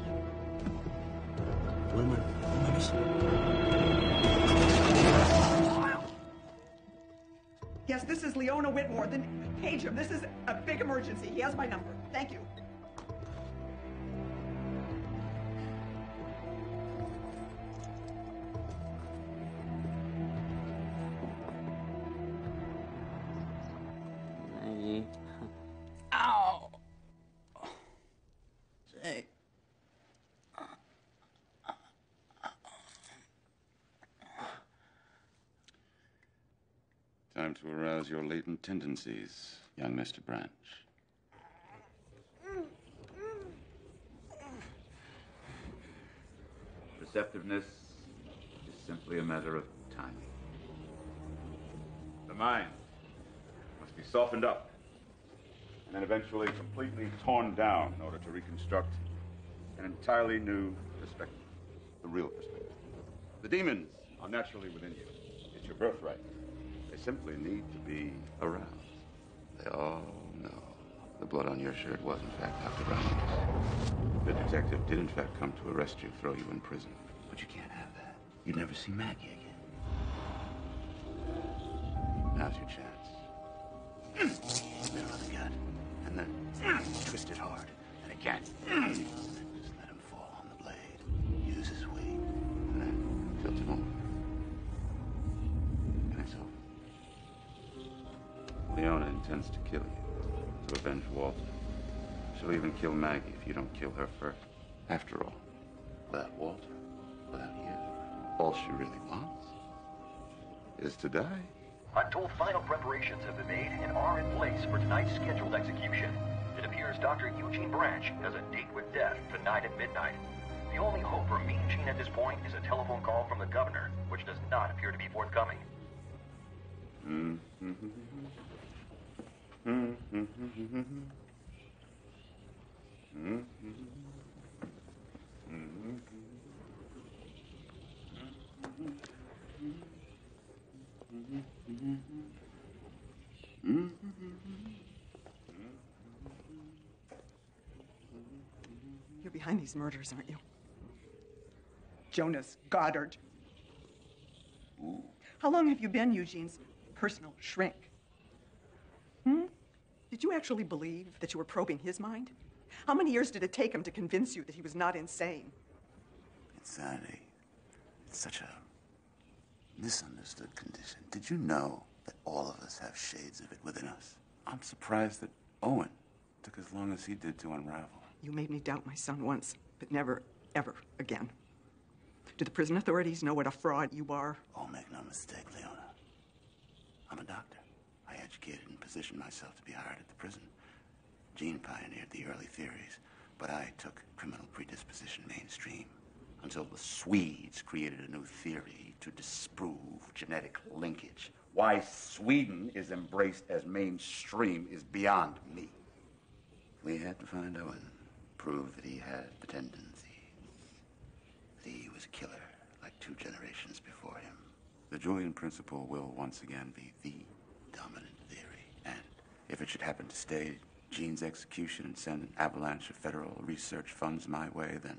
Yes, this is Leona Whitmore. Then page him. This is a big emergency. He has my number. Thank you. Maggie. Ow! Jay. Time to arouse your latent tendencies, young Mr. Branch. Receptiveness is simply a matter of timing. The mind must be softened up and then eventually completely torn down in order to reconstruct an entirely new perspective, the real perspective. The demons are naturally within you. It's your birthright. They simply need to be aroused. They all know the blood on your shirt was, in fact, Dr. Ramos. The detective did, in fact, come to arrest you, throw you in prison. But you can't have that. You'd never see Maggie again. Now's your chance. Middle of the gut. And then twist it hard. And again. Just let him fall on the blade. Use his weight. And then tilt him over. And it's over. Leona intends to kill you, to avenge Walter. She'll even kill Maggie if you don't kill her first. After all, without Walter, without you, all she really wants is to die. I'm told final preparations have been made and are in place for tonight's scheduled execution. It appears Dr. Eugene Branch has a date with death tonight at midnight. The only hope for me and Gene at this point is a telephone call from the governor, which does not appear to be forthcoming. You're behind these murders, aren't you? Jonas Goddard. How long have you been Eugene's personal shrink? Did you actually believe that you were probing his mind? How many years did it take him to convince you that he was not insane? Insanity. It's such a misunderstood condition. Did you know that all of us have shades of it within us? I'm surprised that Owen took as long as he did to unravel. You made me doubt my son once, but never, ever again. Do the prison authorities know what a fraud you are? Oh, make no mistake, Leona. I'm a doctor. I educated and positioned myself to be hired at the prison. Gene pioneered the early theories, but I took criminal predisposition mainstream until the Swedes created a new theory to disprove genetic linkage. Why Sweden is embraced as mainstream is beyond me. We had to find Owen, prove that he had the tendencies, that he was a killer like 2 generations before him. The Julian principle will once again be the dominant theory, and if it should happen to stay Gene's execution and send an avalanche of federal research funds my way, then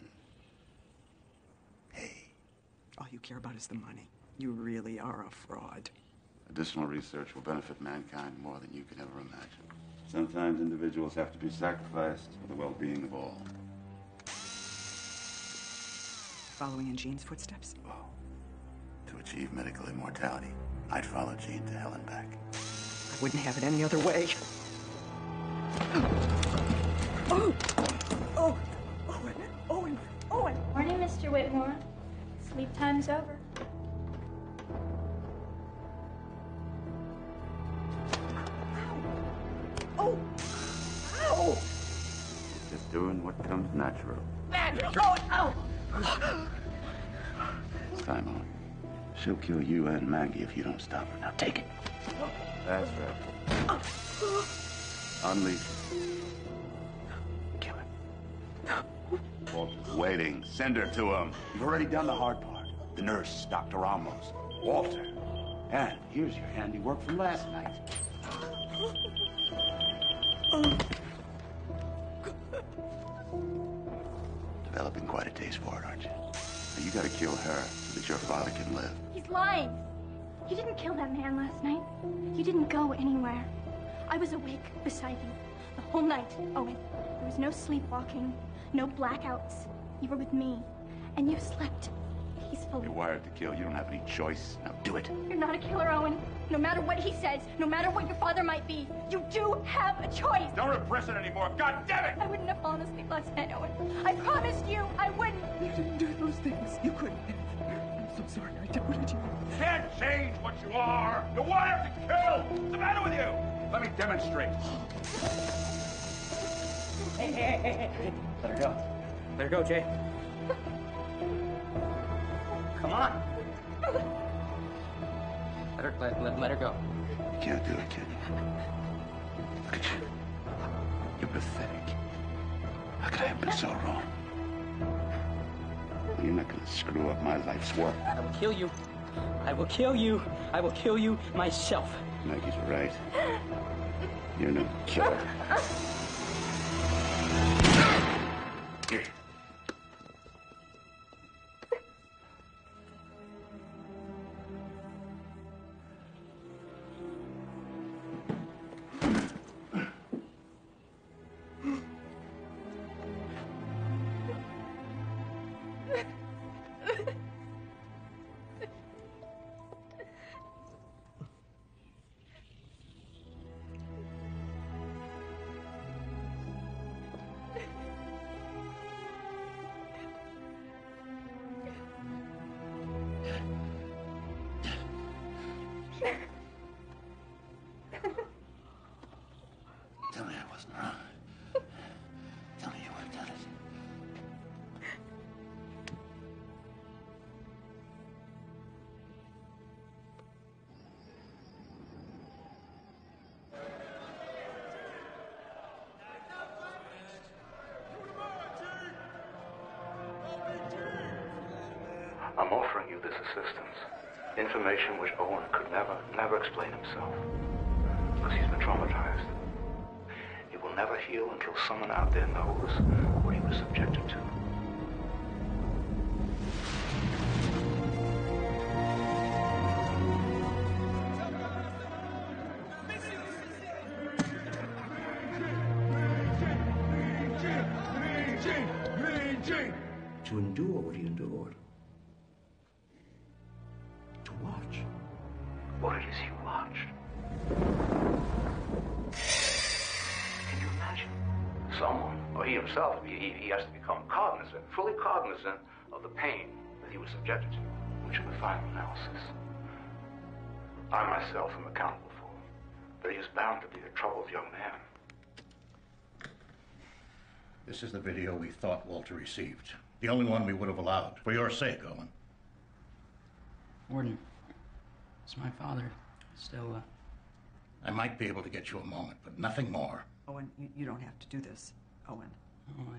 hey. All you care about is the money. You really are a fraud. Additional research will benefit mankind more than you can ever imagine. Sometimes individuals have to be sacrificed for the well-being of all. Following in Gene's footsteps? Well, to achieve medical immortality, I'd follow Gene to hell and back. I wouldn't have it any other way. Oh! Oh! Owen! Morning, Mr. Whitmore. Sleep time's over. Oh! Ow! Just doing what comes natural. Oh! It's time, Owen. She'll kill you and Maggie if you don't stop her. Now take it. That's right. Unleash. Kill her. Walter's waiting. Send her to him. You've already done the hard part. The nurse, Dr. Ramos, Walter. And here's your handiwork from last night. Developing quite a taste for it, aren't you? Now, you gotta kill her so that your father can live. He's lying. You didn't kill that man last night. You didn't go anywhere. I was awake beside you the whole night, Owen. There was no sleepwalking, no blackouts. You were with me, and you slept peacefully. You're wired to kill. You don't have any choice. Now do it. You're not a killer, Owen. No matter what he says, no matter what your father might be, you do have a choice. Don't repress it anymore. God damn it! I wouldn't have fallen asleep last night, Owen. I promised you I wouldn't. You didn't do those things. You couldn't. I'm so sorry I doubted you. You can't change what you are. You're wired to kill. What's the matter with you? Let me demonstrate. Hey. Let her go. Let her go, Jay. Come on. Let her go. You can't do it, kid. Look at you. You're pathetic. How could I have been so wrong? You're not going to screw up my life's work. I will kill you. I will kill you. I will kill you myself. Maggie's right. You're no killer. Here. Tell me I wasn't wrong. Tell me you would have done it. I'm offering you this assistance. Information which Owen could never explain himself. Because he's been traumatized. He will never heal until someone out there knows what he was subjected to. To endure what he endured. To watch what it is he watched. Can you imagine? Someone, or he himself, he has to become cognizant, fully cognizant of the pain that he was subjected to, which in the final analysis, I myself am accountable for. But he is bound to be a troubled young man. This is the video we thought Walter received. The only one we would have allowed. For your sake, Owen. Warden, it's my father. Still, I might be able to get you a moment, but nothing more. Owen, you don't have to do this, Owen. Oh,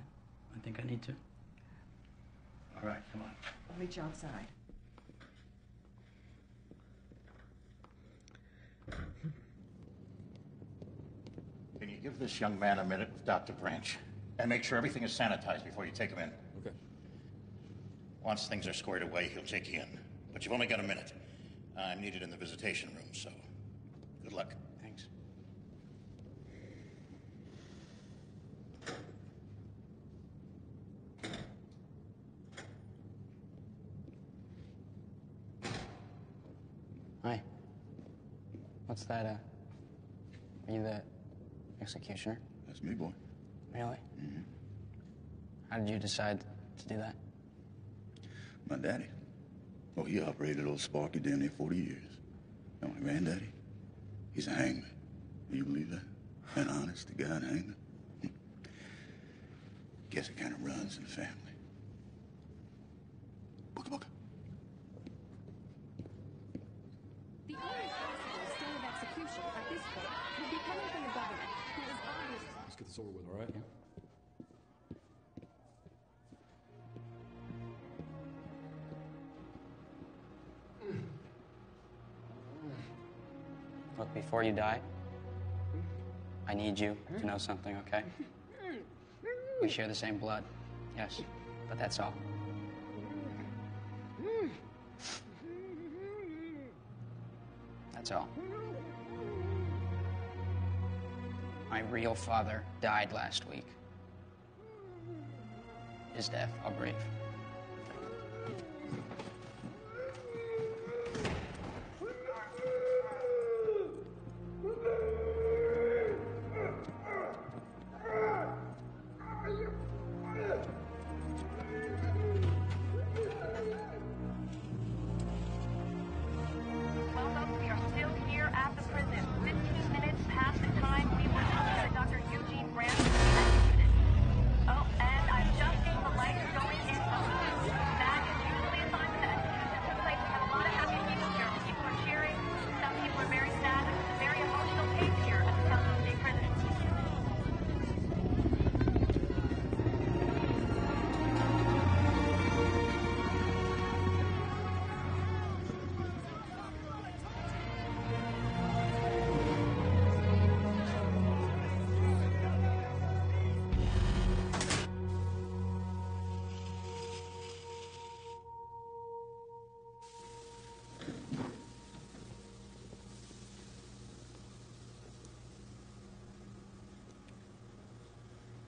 I think I need to. All right, come on. I'll meet you outside. Can you give this young man a minute with Dr. Branch? And make sure everything is sanitized before you take him in. Okay. Once things are squared away, he'll take you in. But you've only got a minute. I'm needed in the visitation room, so good luck. Thanks. Hi. What's that, Are you the executioner? That's me, boy. Really? Mm-hmm. How did you decide to do that? My daddy. Oh, he operated old Sparky damn near 40 years. Now, my granddaddy, he's a hangman. You believe that? An honest-to-God hangman? Guess it kind of runs in the family. Booka, booka. The only possible stay of execution at this point would be coming from the governor, who is obviously... Let's get this over with, all right? Yeah. Look, before you die, I need you to know something, okay? We share the same blood, yes, but that's all. That's all. My real father died last week. His death, I'll grieve. Welcome. We are still here at the prison. 15 minutes past the time we were told that Dr. Eugene Branch was executed. Oh, and I'm just seeing the lights going in. That is usually a sign that the execution took place. We have a lot of happy people here. People are cheering. Some people are very sad. It's a very emotional pace here at the Townsend State Prison.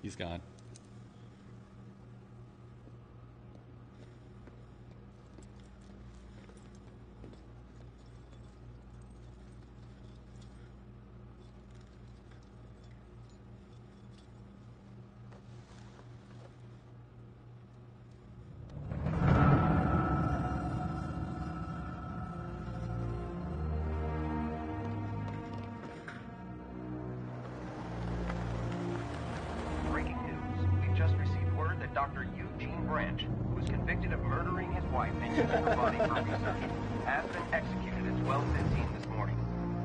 He's gone. Breaking news. We've just received word that Dr. Eugene Branch, who was convicted of murdering his wife and using her body for research, has been executed at 12:15 this morning.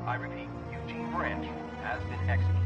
I repeat, Eugene Branch has been executed.